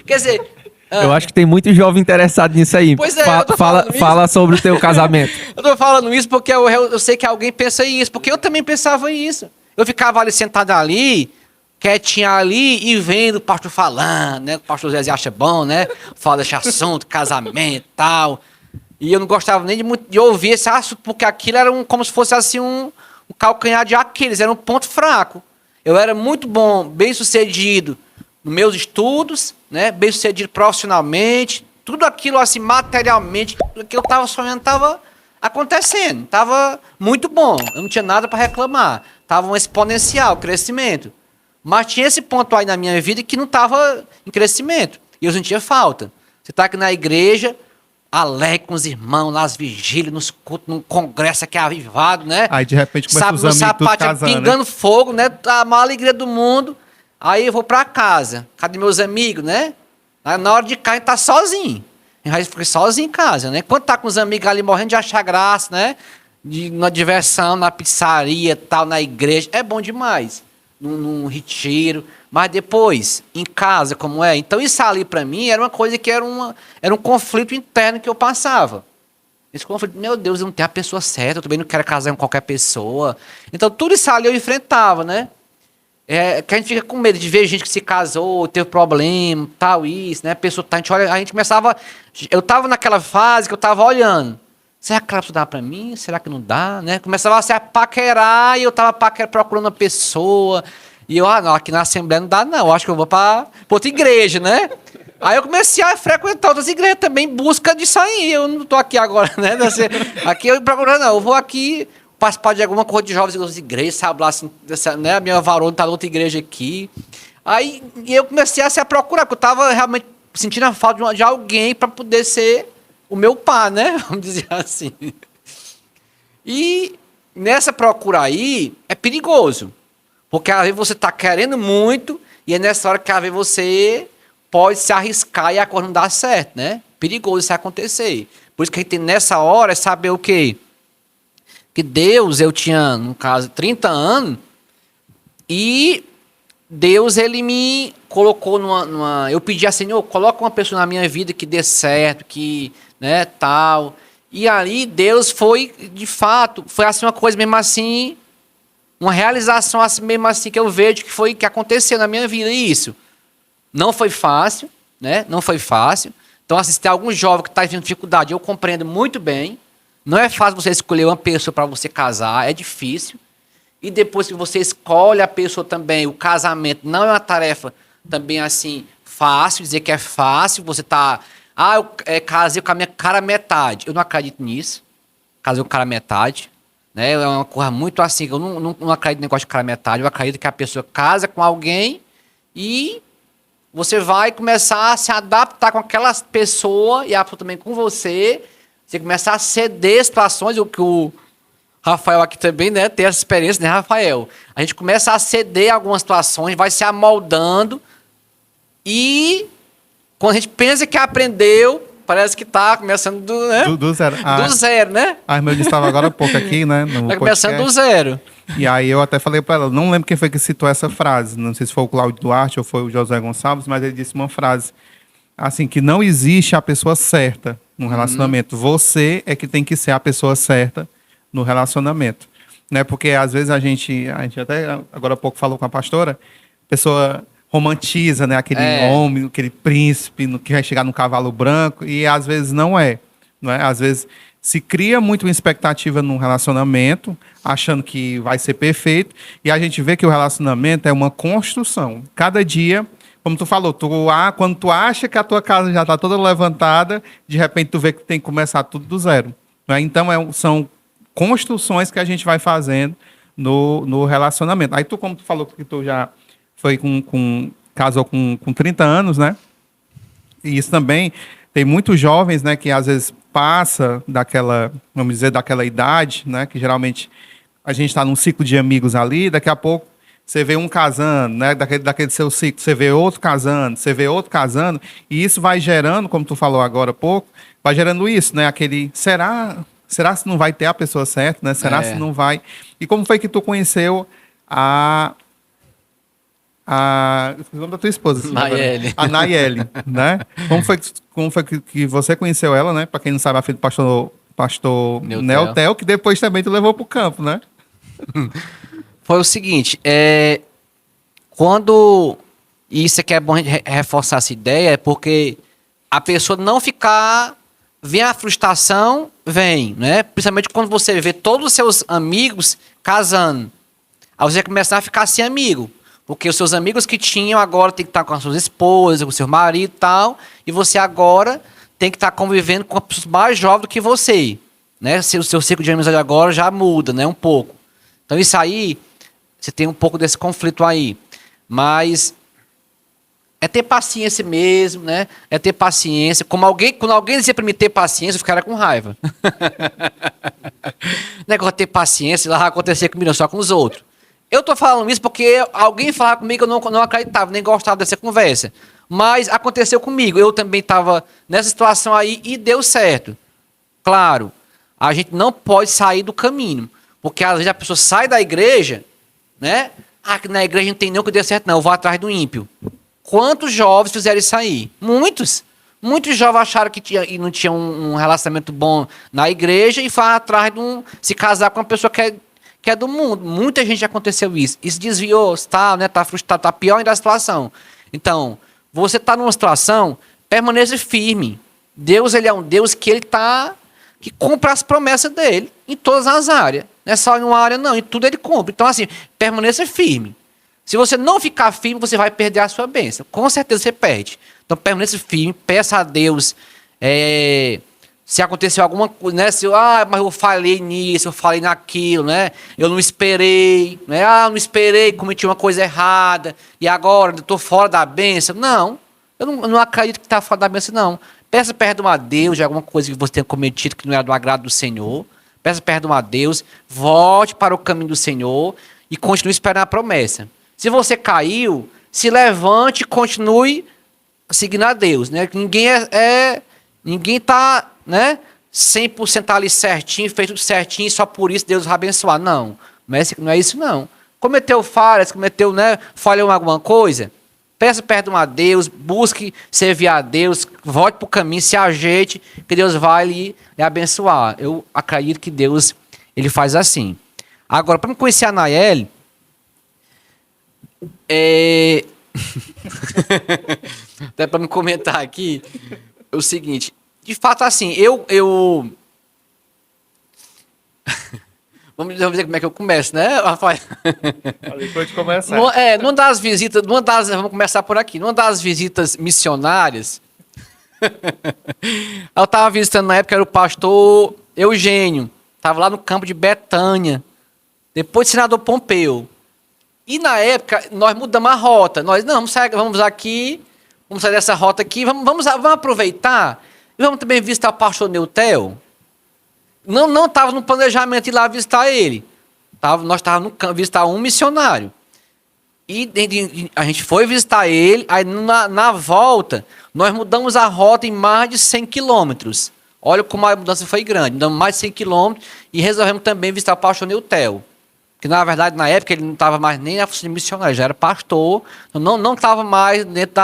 Quer dizer... Eu acho que tem muito jovem interessado nisso aí. Pois é, eu tô falando isso. Fala sobre o teu casamento. Eu tô falando isso porque eu sei que alguém pensa isso, porque eu também pensava isso. Eu ficava ali sentado ali, quietinho ali e vendo o pastor falando, né? O pastor Zé acha bom, né? Fala desse assunto, casamento e tal. E eu não gostava nem de ouvir esse assunto, porque aquilo era como se fosse assim um calcanhar de Aquiles, era um ponto fraco. Eu era muito bom, bem sucedido nos meus estudos, né? Bem sucedido profissionalmente, tudo aquilo assim, materialmente, o que eu estava sonhando estava acontecendo, estava muito bom, eu não tinha nada para reclamar, estava um exponencial crescimento, mas tinha esse ponto aí na minha vida que não estava em crescimento, e eu sentia falta. Você está aqui na igreja, alegre com os irmãos, nas vigílias, nos cultos, num congresso aqui avivado, né? Aí de repente começa os amigos tudo casando, pingando né? fogo, né? A maior alegria do mundo. Aí eu vou pra casa. Cadê meus amigos, né? Na hora de cá, a gente tá sozinho. A gente fica sozinho em casa, né? Quando tá com os amigos ali morrendo de achar graça, né? Na diversão, na pizzaria, tal, na igreja. É bom demais. Num retiro. Mas depois, em casa, como é? Então isso ali pra mim era uma coisa que era um conflito interno que eu passava. Esse conflito, meu Deus, eu não tenho a pessoa certa, eu também não quero casar com qualquer pessoa. Então tudo isso ali eu enfrentava, né? Que a gente fica com medo de ver gente que se casou, teve problema, tal, isso, né? A pessoa, a gente começava... Eu tava naquela fase que eu tava olhando. Será que ela dá pra mim? Será que não dá, né? Começava a se paquerar e eu tava procurando uma pessoa. E eu, não, aqui na Assembleia não dá, não. Eu acho que eu vou pra outra igreja, né? Aí eu comecei a frequentar outras igrejas também em busca disso aí. Eu não tô aqui agora, né? Aqui eu procurando, não. Eu vou aqui participar de alguma coisa de jovens em outras igrejas, sabe lá, assim, né? A minha varona tá em outra igreja aqui. Aí eu comecei a se procurar, porque eu tava realmente sentindo a falta de alguém para poder ser o meu par, né? Vamos dizer assim. E nessa procura aí é perigoso. Porque às vezes você tá querendo muito e é nessa hora que às vezes você pode se arriscar e a coisa não dá certo, né? Perigoso isso acontecer. Por isso que a gente tem nessa hora é saber o quê? Que Deus, eu tinha, no caso, 30 anos, e Deus, ele me colocou numa... Eu pedi a Senhor, coloca uma pessoa na minha vida que dê certo, que, né, tal. E ali Deus foi, de fato, foi assim uma coisa mesmo assim, uma realização assim mesmo assim que eu vejo que aconteceu na minha vida, isso. Não foi fácil, né? Não foi fácil. Então, assim, se tem algum jovem que está tendo dificuldade, eu compreendo muito bem. Não é fácil você escolher uma pessoa para você casar, é difícil. E depois que você escolhe a pessoa também, o casamento não é uma tarefa também assim fácil, dizer que é fácil, você tá... eu casei com a minha cara metade. Eu não acredito nisso. Casei com cara metade. Né? É uma coisa muito assim, eu não acredito no negócio de cara metade, eu acredito que a pessoa casa com alguém e você vai começar a se adaptar com aquela pessoa e a pessoa também com você. Você começa a ceder situações, o que o Rafael aqui também, né, tem essa experiência, né, Rafael? A gente começa a ceder algumas situações, vai se amoldando e quando a gente pensa que aprendeu, parece que tá começando do zero. Do zero, né? A irmã estava agora há pouco aqui, né, no Tá começando podcast. do zero. E aí eu até falei para ela, não lembro quem foi que citou essa frase, não sei se foi o Cláudio Duarte ou foi o José Gonçalves, mas ele disse uma frase assim, que não existe a pessoa certa no relacionamento. Você é que tem que ser a pessoa certa no relacionamento, né? Porque às vezes a gente até agora há pouco falou com a pastora, a pessoa romantiza, né, aquele homem, aquele príncipe que vai chegar no cavalo branco e às vezes não é, Às vezes se cria muito uma expectativa num relacionamento, achando que vai ser perfeito, e a gente vê que o relacionamento é uma construção. Cada dia, como tu falou, quando tu acha que a tua casa já está toda levantada, de repente tu vê que tem que começar tudo do zero. Né? Então, são construções que a gente vai fazendo no relacionamento. Aí como tu falou que tu já foi casou com 30 anos, né? E isso também, tem muitos jovens, né, que às vezes passa daquela, vamos dizer, daquela idade, né, que geralmente a gente está num ciclo de amigos ali, daqui a pouco você vê um casando, né, daquele seu ciclo, você vê outro casando, e isso vai gerando, como tu falou agora há pouco, vai gerando isso, né, será será se não vai ter a pessoa certa, né? Será se não vai... E como foi que tu conheceu esqueci o nome da tua esposa. Assim, Nayeli. A Nayeli, né? Como foi que você conheceu ela, né? Para quem não sabe, a filha do pastor Neutel, que depois também tu levou pro campo, né? Foi o seguinte, quando... Isso é que é bom reforçar essa ideia, é porque a pessoa não ficar... Vem a frustração, vem, né? Principalmente quando você vê todos os seus amigos casando. Aí você começa a ficar sem amigo. Porque os seus amigos que tinham agora tem que estar com as suas esposas, com o seu marido e tal. E você agora tem que estar convivendo com pessoas mais jovens do que você. Né? O seu ciclo de amizade agora já muda, né? Um pouco. Então isso aí, você tem um pouco desse conflito aí. Mas é ter paciência mesmo, né? É ter paciência. Quando alguém dizia para mim ter paciência, eu ficava com raiva. Negócio de ter paciência, lá vai acontecer comigo, não, só com os outros. Eu tô falando isso porque alguém falava comigo que eu não acreditava, nem gostava dessa conversa. Mas aconteceu comigo. Eu também estava nessa situação aí e deu certo. Claro, a gente não pode sair do caminho. Porque às vezes a pessoa sai da igreja, né? Que na igreja não tem nem o que dê certo, não. Eu vou atrás do ímpio. Quantos jovens fizeram isso aí? Muitos. Muitos jovens acharam que não tinha um relacionamento bom na igreja e foram atrás de se casar com uma pessoa que é do mundo. Muita gente aconteceu isso. E se desviou, está, né, tá frustrado, tá pior ainda a situação. Então, você está numa situação, permaneça firme. Deus, ele é um Deus que que cumpre as promessas dele em todas as áreas. Não é só em uma área, não. Em tudo ele cumpre. Então, assim, permaneça firme. Se você não ficar firme, você vai perder a sua bênção. Com certeza você perde. Então, permaneça firme, peça a Deus... Se aconteceu alguma coisa, né? Mas eu falei nisso, eu falei naquilo, né? Eu não esperei, né? Não esperei, cometi uma coisa errada, e agora eu estou fora da bênção. Não, eu não acredito que está fora da bênção, não. Peça perdão a Deus de alguma coisa que você tenha cometido que não era do agrado do Senhor. Peça perdão a Deus, volte para o caminho do Senhor e continue esperando a promessa. Se você caiu, se levante e continue seguindo a Deus, né? Ninguém está, né, 100% ali certinho, feito tudo certinho, só por isso Deus vai abençoar. Não é isso não. Cometeu falhas, né, falhou em alguma coisa, peça perdão a Deus, busque servir a Deus, volte para o caminho, se ajeite, que Deus vai lhe abençoar. Eu acredito que Deus, ele faz assim. Agora, para me conhecer a Nayeli, até para me comentar aqui, é o seguinte, de fato, assim, vamos ver como é que eu começo, né, Rafael? Depois de começar. Numa das visitas, vamos começar por aqui, numa das visitas missionárias, eu estava visitando na época, era o pastor Eugênio, estava lá no campo de Betânia, depois do senador Pompeu. E na época, nós mudamos a rota. Vamos sair dessa rota aqui, vamos aproveitar e vamos também visitar o pastor Neutel. Não estava no planejamento de ir lá visitar ele. Nós estávamos visitar um missionário. E a gente foi visitar ele, aí na volta, nós mudamos a rota em mais de 100 quilômetros. Olha como a mudança foi grande. Mudamos mais de 100 quilômetros e resolvemos também visitar o pastor Neutel. Que na verdade, na época, ele não estava mais nem na função de missionário, já era pastor, não estava mais dentro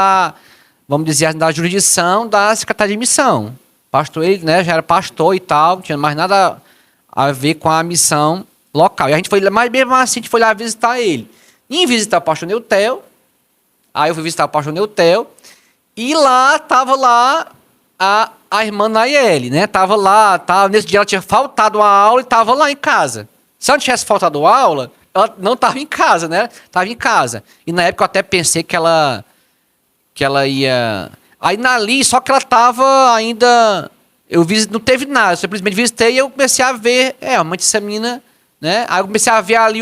vamos dizer assim, da jurisdição da Secretaria de Missão. Pastor, ele, né, já era pastor e tal, não tinha mais nada a ver com a missão local. E a gente foi, mas mesmo assim, a gente foi lá visitar ele. E em visitar o pastor Neutel, aí eu fui visitar o pastor Neutel, e lá, estava lá a irmã Nayeli, né, estava lá, nesse dia ela tinha faltado a aula e estava lá em casa. Se ela não tivesse faltado aula, ela não estava em casa, né? Estava em casa. E na época eu até pensei que ela ia... Aí só que ela estava ainda... não teve nada, eu simplesmente visitei e eu comecei a ver... realmente essa menina, né? Aí eu comecei a ver ali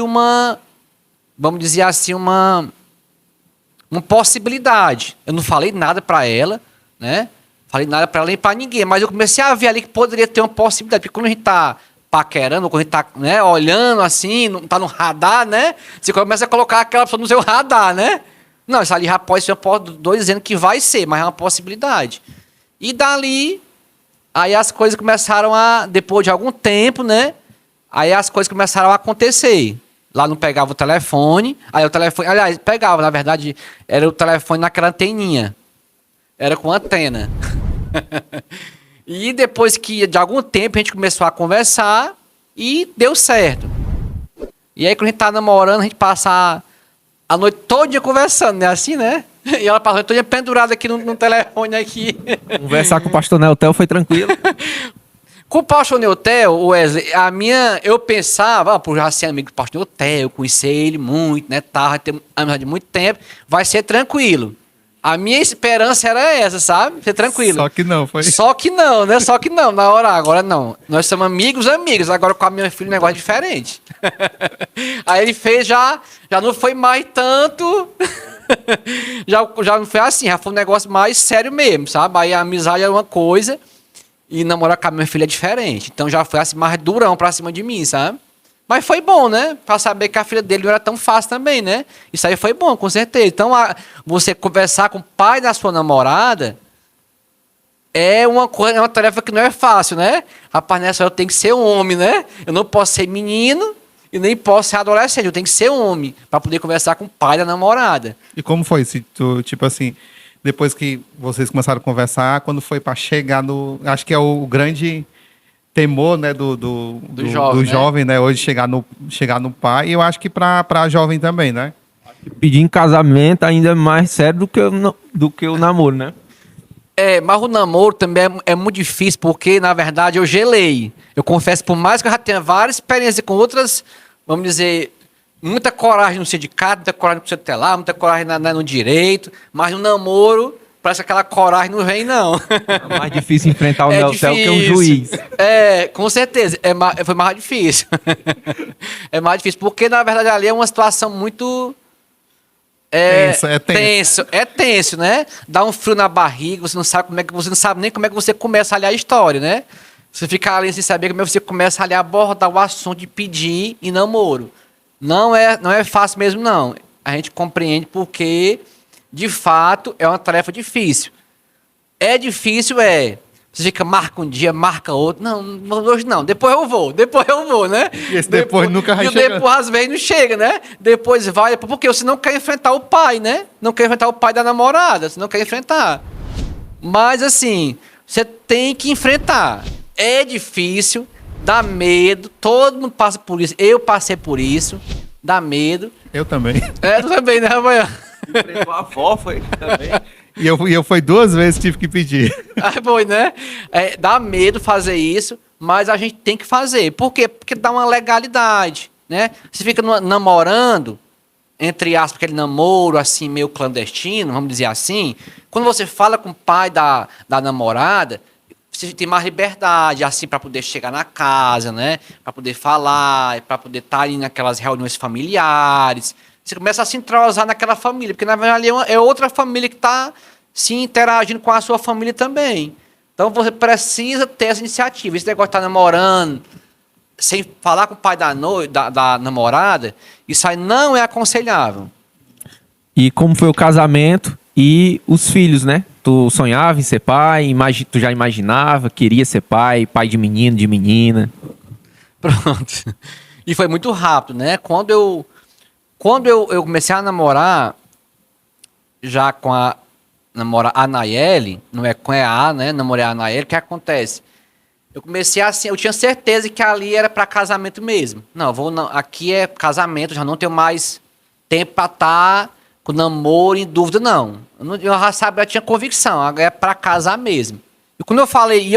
vamos dizer assim, uma possibilidade. Eu não falei nada para ela, né? Falei nada para ela nem para ninguém, mas eu comecei a ver ali que poderia ter uma possibilidade. Porque quando a gente está paquerando, quando a gente tá, né, olhando assim, não tá no radar, né? Você começa a colocar aquela pessoa no seu radar, né? Não, isso ali já pode ser, eu posso dizendo que vai ser, mas é uma possibilidade. E dali, Aí as coisas começaram depois de algum tempo, né? Aí as coisas começaram a acontecer. Lá não pegava o telefone, aí o telefone, aliás, pegava, na verdade, era o telefone naquela anteninha. Era com antena. E depois que de algum tempo a gente começou a conversar e deu certo. E aí quando a gente tá namorando, a gente passa a noite toda conversando, né? Assim, né? E ela passa a noite toda pendurada aqui no telefone aqui. Conversar com o pastor Neltel foi tranquilo. Com o pastor Neutel, Wesley, eu pensava, por já ser amigo do pastor Neutel, eu conheci ele muito, né? Tava tendo amizade de muito tempo, vai ser tranquilo. A minha esperança era essa, sabe? Ser tranquilo. Só que não, foi. Só que não, né? Só que não, na hora, agora não. Nós somos amigos, agora com a minha filha o negócio é diferente. Aí ele fez já não foi mais tanto. já não foi assim, já foi um negócio mais sério mesmo, sabe? Aí a amizade era uma coisa. E namorar com a minha filha é diferente. Então já foi assim, mais durão pra cima de mim, sabe? Mas foi bom, né? Pra saber que a filha dele não era tão fácil também, né? Isso aí foi bom, com certeza. Então, você conversar com o pai da sua namorada é uma coisa, é uma tarefa que não é fácil, né? Rapaz, nessa hora eu tenho que ser homem, né? Eu não posso ser menino e nem posso ser adolescente. Eu tenho que ser homem pra poder conversar com o pai da namorada. E como foi? Se tu, tipo assim, depois que vocês começaram a conversar, quando foi para chegar no. Acho que é o grande temor, né, do jovem, né? Hoje chegar no pai. E eu acho que para jovem também, né? Pedir em casamento ainda é mais sério do que o namoro, né? Mas o namoro também é muito difícil, porque, na verdade, eu gelei. Eu confesso, por mais que eu já tenha várias experiências com outras, vamos dizer, muita coragem no sindicato, muita coragem no CTLA, muita coragem no direito, mas no namoro, parece que aquela coragem não vem, não. É mais difícil enfrentar o Neltel que um juiz. Com certeza. Foi mais difícil. É mais difícil, porque, na verdade, ali é uma situação muito... tenso. É tenso, né? Dá um frio na barriga, você não sabe nem como é que você começa a ler a história, né? Você fica ali sem saber como é que você começa ali a abordar o assunto de pedir em namoro. Não é fácil mesmo, não. A gente compreende porque, de fato, é uma tarefa difícil. É difícil, Você fica, marca um dia, marca outro. Não, hoje não. Depois eu vou, né? E esse depois nunca vai chegar. E depois, às vezes, não chega, né? Depois vai, porque você não quer enfrentar o pai, né? Não quer enfrentar o pai da namorada, você não quer enfrentar. Mas, assim, você tem que enfrentar. É difícil, dá medo, todo mundo passa por isso. Eu passei por isso, dá medo. Eu também. Tu também, né, Rafael? Enfrentou a avó, foi também. E eu foi 2 vezes que tive que pedir. Foi, né? Dá medo fazer isso, mas a gente tem que fazer. Por quê? Porque dá uma legalidade, né? Você fica namorando, entre aspas, aquele namoro assim, meio clandestino, vamos dizer assim. Quando você fala com o pai da namorada, você tem mais liberdade, assim, para poder chegar na casa, né? Para poder falar, para poder estar ali naquelas reuniões familiares. Você começa a se entrosar naquela família, porque na verdade é outra família que está se interagindo com a sua família também. Então você precisa ter essa iniciativa. Esse negócio de estar namorando, sem falar com o pai da namorada, isso aí não é aconselhável. E como foi o casamento e os filhos, né? Tu sonhava em ser pai, tu já imaginava, queria ser pai de menino, de menina. Pronto. E foi muito rápido, né? Quando eu comecei a namorar, já com a Nayeli, não é com a, né? Namorei a Nayeli, o que acontece? Eu comecei assim, eu tinha certeza que ali era para casamento mesmo. Aqui é casamento, já não tenho mais tempo para estar com namoro em dúvida, não. Eu já sabia, eu tinha convicção, agora é para casar mesmo. E quando eu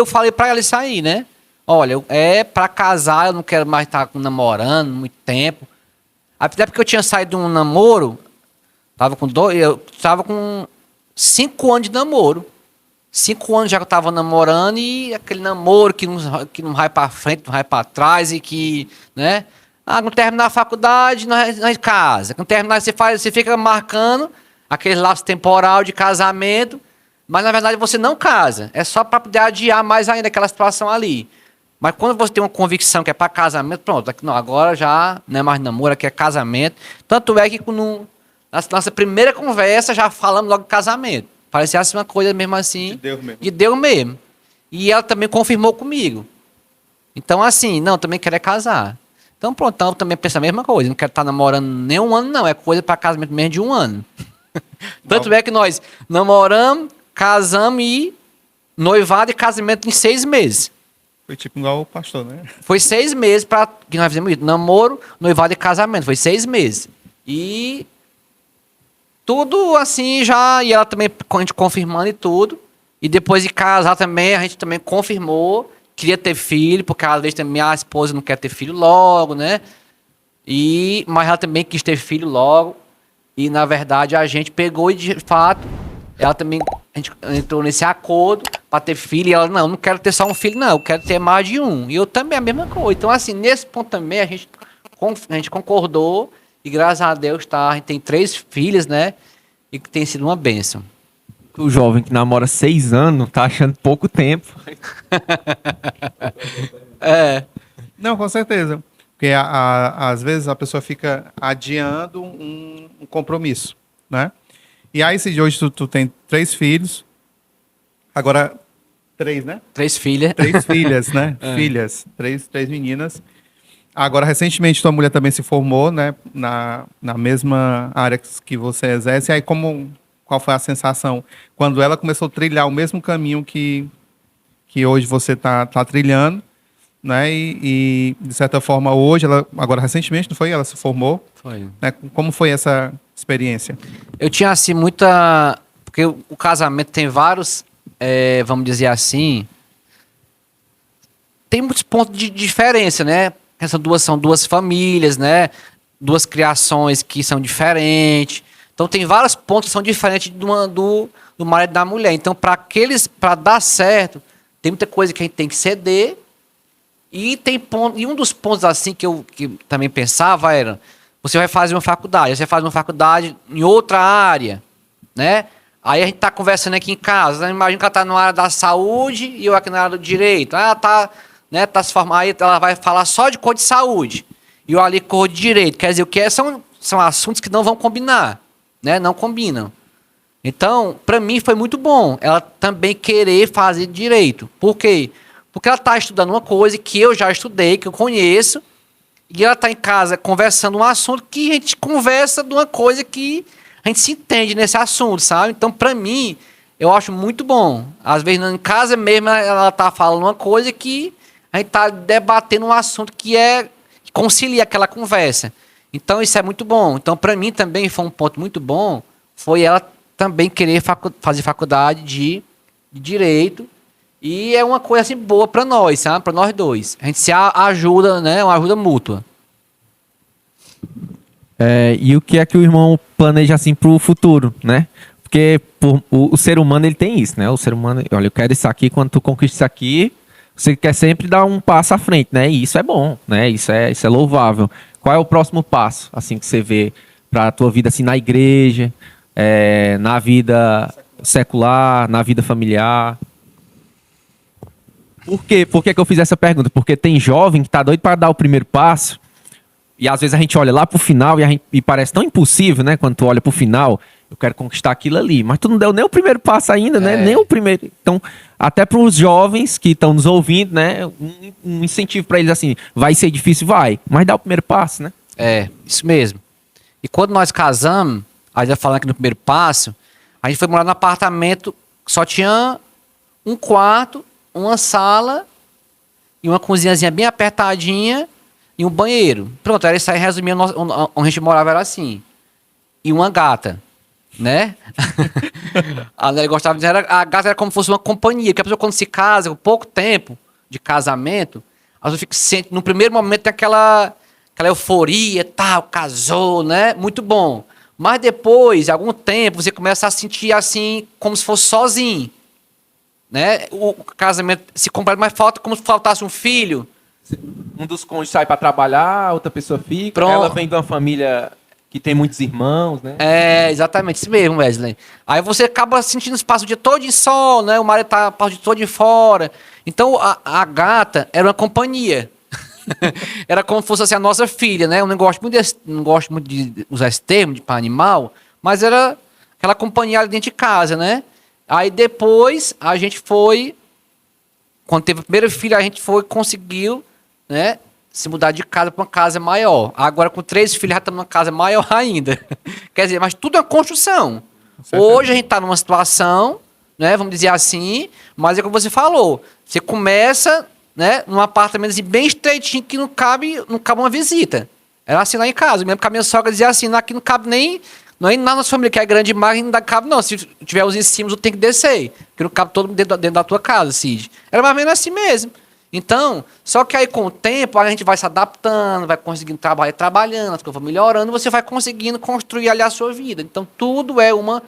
falei para ela isso aí, né? Olha, é para casar, eu não quero mais estar namorando muito tempo. Até porque eu tinha saído de um namoro, eu estava com 5 anos de namoro. 5 anos já que eu estava namorando e aquele namoro que não vai para frente, não vai para trás e que, né? Quando terminar a faculdade, nós casa. Quando terminar, você fica marcando aquele laço temporal de casamento, mas na verdade você não casa. É só para poder adiar mais ainda aquela situação ali. Mas quando você tem uma convicção que é para casamento, pronto, não, agora já não é mais namoro, aqui é casamento. Tanto é que na nossa primeira conversa já falamos logo de casamento. Parecia assim uma coisa mesmo assim. De Deus mesmo. De Deus mesmo. E ela também confirmou comigo. Então, assim, não, também quero é casar. Então, pronto, então, eu também penso a mesma coisa. Não quero estar namorando nem um ano, não. É coisa para casamento mesmo de um ano. Tanto é que nós namoramos, casamos e noivado e casamento em 6 meses. Foi tipo igual o pastor, né? Foi 6 meses para que nós fizemos isso. Namoro, noivado e casamento. Foi 6 meses. E tudo assim já. E ela também, a gente confirmando e tudo. E depois de casar também, a gente também confirmou. Queria ter filho, porque às vezes também a esposa não quer ter filho logo, né? Mas ela também quis ter filho logo. E na verdade a gente pegou e de fato, ela também, a gente entrou nesse acordo para ter filho. E ela, não quero ter só um filho, não, eu quero ter mais de um. E eu também a mesma coisa. Então, assim, nesse ponto também a gente concordou. E graças a Deus, a gente tem 3 filhas, né? E que tem sido uma bênção. O jovem que namora 6 anos tá achando pouco tempo. Não, com certeza. Porque às vezes a pessoa fica adiando um compromisso, né? E aí, se de hoje tu tem 3 filhos, agora 3, né? 3 filhas. 3 filhas, né? Filhas, 3 meninas. Agora, recentemente, tua mulher também se formou, né? Na mesma área que você exerce. E aí, qual foi a sensação quando ela começou a trilhar o mesmo caminho que hoje você tá trilhando, né? E de certa forma, hoje, agora recentemente, não foi? Ela se formou. Foi. Né? Como foi essa experiência? Eu tinha, assim, muita... Porque o casamento tem vários, vamos dizer assim... Tem muitos pontos de diferença, né? São duas famílias, né? 2 criações que são diferentes. Então, tem vários pontos que são diferentes do marido e da mulher. Então, para dar certo, tem muita coisa que a gente tem que ceder. E um dos pontos, assim, que eu também pensava era... Você vai fazer uma faculdade, você faz uma faculdade em outra área, né? Aí a gente tá conversando aqui em casa, né? Imagina que ela tá na área da saúde e eu aqui na área do direito. Ela tá se formando, aí ela vai falar só de cor de saúde. E eu ali cor de direito. Quer dizer, o que são assuntos que não vão combinar, né? Não combinam. Então, para mim foi muito bom ela também querer fazer direito. Por quê? Porque ela tá estudando uma coisa que eu já estudei, que eu conheço. E ela está em casa conversando um assunto que a gente conversa de uma coisa que a gente se entende nesse assunto, sabe? Então, para mim, eu acho muito bom. Às vezes, em casa mesmo, ela está falando uma coisa que a gente está debatendo um assunto que concilia aquela conversa. Então, isso é muito bom. Então, para mim também foi um ponto muito bom, foi ela também querer fazer faculdade de Direito. E é uma coisa assim boa para nós, sabe? Para nós dois. A gente se ajuda, né? Uma ajuda mútua. E o que é que o irmão planeja assim pro futuro, né? Porque o ser humano, ele tem isso, né? O ser humano, olha, eu quero isso aqui, quando tu conquista isso aqui, você quer sempre dar um passo à frente, né? E isso é bom, né? Isso é louvável. Qual é o próximo passo, assim, que você vê pra tua vida, assim, na igreja, na vida secular, na vida familiar? Por quê? Por que eu fiz essa pergunta? Porque tem jovem que tá doido para dar o primeiro passo e às vezes a gente olha lá pro final e parece tão impossível, né? Quando tu olha pro final, eu quero conquistar aquilo ali, mas tu não deu nem o primeiro passo ainda, né? Nem o primeiro. Então, até para os jovens que estão nos ouvindo, né? Um incentivo para eles assim, vai ser difícil, vai, mas dá o primeiro passo, né? Isso mesmo. E quando nós casamos, ainda falando aqui no primeiro passo, a gente foi morar num apartamento que só tinha um quarto, uma sala e uma cozinhazinha bem apertadinha e um banheiro. Pronto, era isso aí, resumindo, onde a gente morava era assim. E uma gata, né? A Nelly gostava de dizer, a gata era como se fosse uma companhia, porque a pessoa quando se casa, com pouco tempo de casamento, a pessoa fica, no primeiro momento tem aquela euforia, tal, casou, né? Muito bom. Mas depois, de algum tempo, você começa a sentir assim, como se fosse sozinho. Né? O casamento se completa, mas falta como se faltasse um filho. Um dos cônjuges sai para trabalhar, a outra pessoa fica. Pronto. Ela vem de uma família que tem muitos irmãos, né? Exatamente, isso mesmo, Wesley. Aí você acaba sentindo espaço o dia todo em sol, né? O marido tá o dia todo de fora. Então a gata era uma companhia. Era como se fosse assim, a nossa filha, né? Eu não gosto muito de usar esse termo para animal, mas era aquela companhia ali dentro de casa, né? Aí depois a gente foi quando teve o primeiro filho, a gente conseguiu, né, se mudar de casa para uma casa maior. Agora, com 3 filhos, já estamos numa casa maior ainda. Quer dizer, mas tudo é uma construção. Hoje a gente está numa situação, né, vamos dizer assim, mas é como você falou, você começa, né, num apartamento assim, bem estreitinho que não cabe uma visita. Era assim lá em casa. Eu lembro que a minha sogra dizia assim, aqui não cabe nem na nossa família, que é grande demais, não cabe não. Se tiver os em cima, eu tenho que descer. Porque não cabe todo mundo dentro da tua casa, Cid. Era mais ou menos assim mesmo. Então, só que aí com o tempo, a gente vai se adaptando, vai conseguindo trabalhando, as coisas vão melhorando, você vai conseguindo construir ali a sua vida. Então, tudo é uma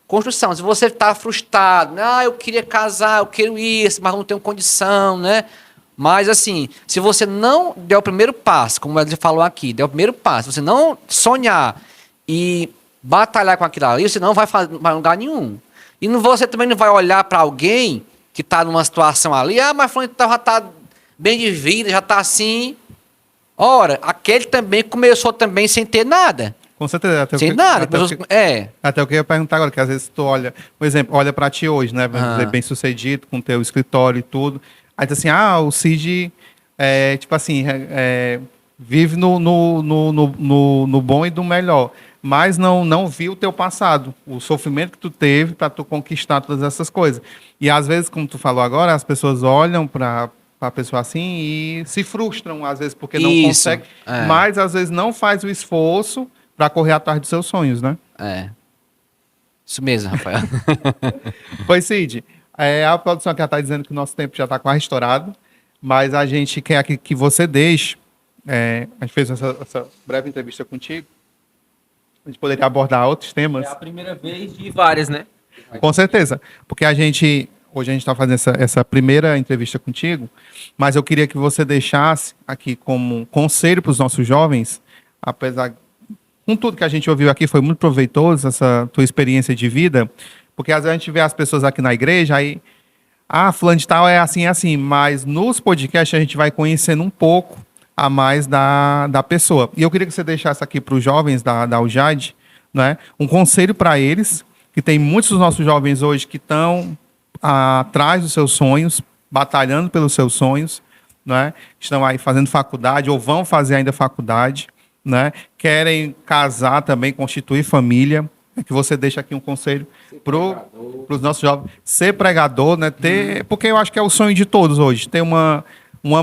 construção. Se você está frustrado, eu queria casar, eu quero isso, mas não tenho condição, né? Mas, assim, se você não der o primeiro passo, como ele falou aqui, der o primeiro passo, você não sonhar e batalhar com aquilo ali, você não vai para lugar nenhum. E você também não vai olhar para alguém que está numa situação ali, mas fulano já está bem de vida, já está assim. Ora, aquele também começou também sem ter nada. Com certeza. Sem nada. Até o que eu ia perguntar agora, que às vezes tu olha, por exemplo, olha para ti hoje, né? Vamos dizer, bem sucedido, com teu escritório e tudo. Aí tu assim, o Cid, tipo assim, vive no bom e do melhor. Mas não viu o teu passado, o sofrimento que tu teve para tu conquistar todas essas coisas. E às vezes, como tu falou agora, as pessoas olham para a pessoa assim e se frustram, às vezes, porque não consegue. Mas às vezes não faz o esforço para correr atrás dos seus sonhos, né? Isso mesmo, Rafael. Pois, Cid, a produção aqui está dizendo que o nosso tempo já está quase estourado, mas a gente quer que você deixe. A gente fez essa breve entrevista contigo. A gente poderia abordar outros temas. É a primeira vez de várias, né? Com certeza. Porque hoje a gente está fazendo essa primeira entrevista contigo, mas eu queria que você deixasse aqui como conselho para os nossos jovens, apesar, com tudo que a gente ouviu aqui, foi muito proveitoso essa tua experiência de vida, porque às vezes a gente vê as pessoas aqui na igreja, aí, fulano de tal é assim, mas nos podcasts a gente vai conhecendo um pouco a mais da pessoa. E eu queria que você deixasse aqui para os jovens da UJAD, né, um conselho para eles, que tem muitos dos nossos jovens hoje que estão atrás dos seus sonhos, batalhando pelos seus sonhos, né, estão aí fazendo faculdade ou vão fazer ainda faculdade, né, querem casar também, constituir família. Que você deixa aqui um conselho para os nossos jovens. Ser pregador, né, porque eu acho que é o sonho de todos hoje, ter uma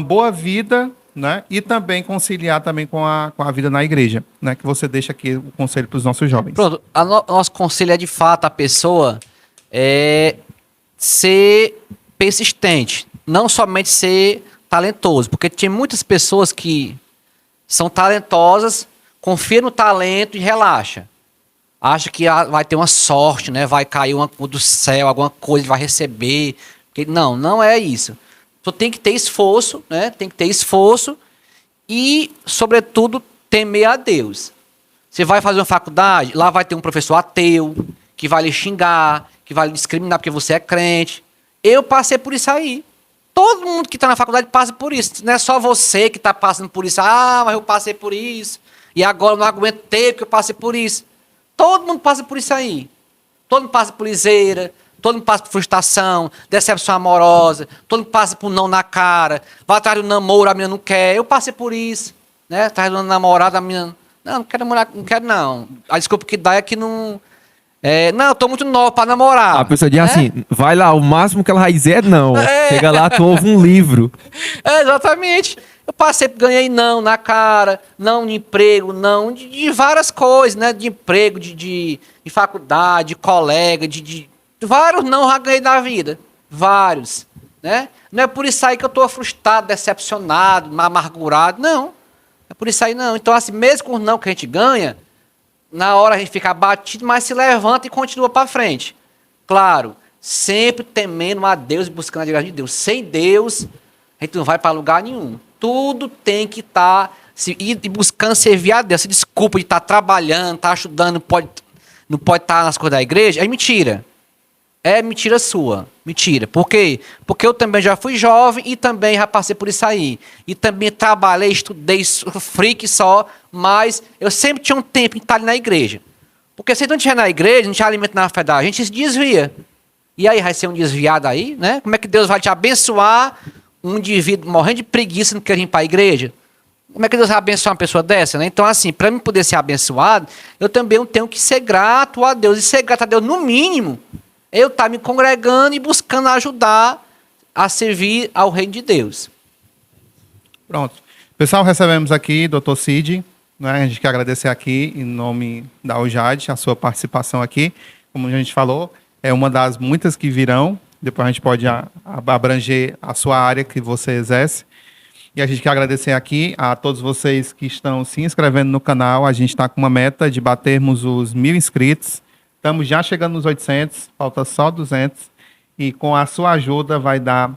boa vida, né? E também conciliar também com a vida na igreja, né? Que você deixa aqui o conselho para os nossos jovens. Pronto, nosso conselho é de fato a pessoa ser persistente, não somente ser talentoso, porque tem muitas pessoas que são talentosas, confiam no talento e relaxa. Acha que vai ter uma sorte, né? Vai cair do céu, alguma coisa vai receber. Não é isso. Então tem que ter esforço, né? Tem que ter esforço e, sobretudo, temer a Deus. Você vai fazer uma faculdade, lá vai ter um professor ateu, que vai lhe xingar, que vai lhe discriminar porque você é crente. Eu passei por isso aí. Todo mundo que está na faculdade passa por isso. Não é só você que está passando por isso. Mas eu passei por isso. E agora eu não aguentei porque eu passei por isso. Todo mundo passa por isso aí. Todo mundo passa por liseira. Todo mundo passa por frustração, decepção amorosa, todo mundo passa por não na cara, vai atrás do namoro, a menina não quer. Eu passei por isso, né? Atrás do namorado, a menina, não quero namorar, não quero não. A desculpa que dá é que não... eu tô muito nova pra namorar. A pessoa diz assim, vai lá, o máximo que ela vai dizer é não. Chega lá, tu ouve um livro. Exatamente. Eu passei, ganhei não na cara, não de emprego, não de várias coisas, né? De emprego, de faculdade, de colega, de vários não já ganhei na vida. Vários, né? Não é por isso aí que eu tô frustrado, decepcionado, amargurado. Não. É por isso aí não. Então, assim, mesmo com o não que a gente ganha, na hora a gente fica abatido, mas se levanta e continua para frente. Claro, sempre temendo a Deus e buscando a direção de Deus. Sem Deus, a gente não vai para lugar nenhum. Tudo tem que estar buscando servir a Deus. Se desculpa de estar trabalhando, estar estudando, não pode estar nas coisas da igreja, é mentira. É mentira sua. Mentira. Por quê? Porque eu também já fui jovem e também já passei por isso aí. E também trabalhei, estudei, sofri que só, mas eu sempre tinha um tempo em estar ali na igreja. Porque se a gente não estiver na igreja, não tinha alimento na fé da gente se desvia. E aí vai ser um desviado aí, né? Como é que Deus vai te abençoar um indivíduo morrendo de preguiça não quer vir para a igreja? Como é que Deus vai abençoar uma pessoa dessa, né? Então, assim, para mim poder ser abençoado, eu também tenho que ser grato a Deus. E ser grato a Deus, no mínimo, eu estar me congregando e buscando ajudar a servir ao reino de Deus. Pronto. Pessoal, recebemos aqui Dr. Cid, né? A gente quer agradecer aqui, em nome da UJAD, a sua participação aqui. Como a gente falou, é uma das muitas que virão. Depois a gente pode abranger a sua área que você exerce. E a gente quer agradecer aqui a todos vocês que estão se inscrevendo no canal. A gente está com uma meta de batermos os 1.000 inscritos. Estamos já chegando nos 800, falta só 200. E com a sua ajuda vai dar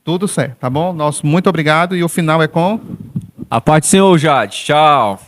tudo certo, tá bom? Nosso muito obrigado. E o final é com... A paz do Senhor, Jade. Tchau.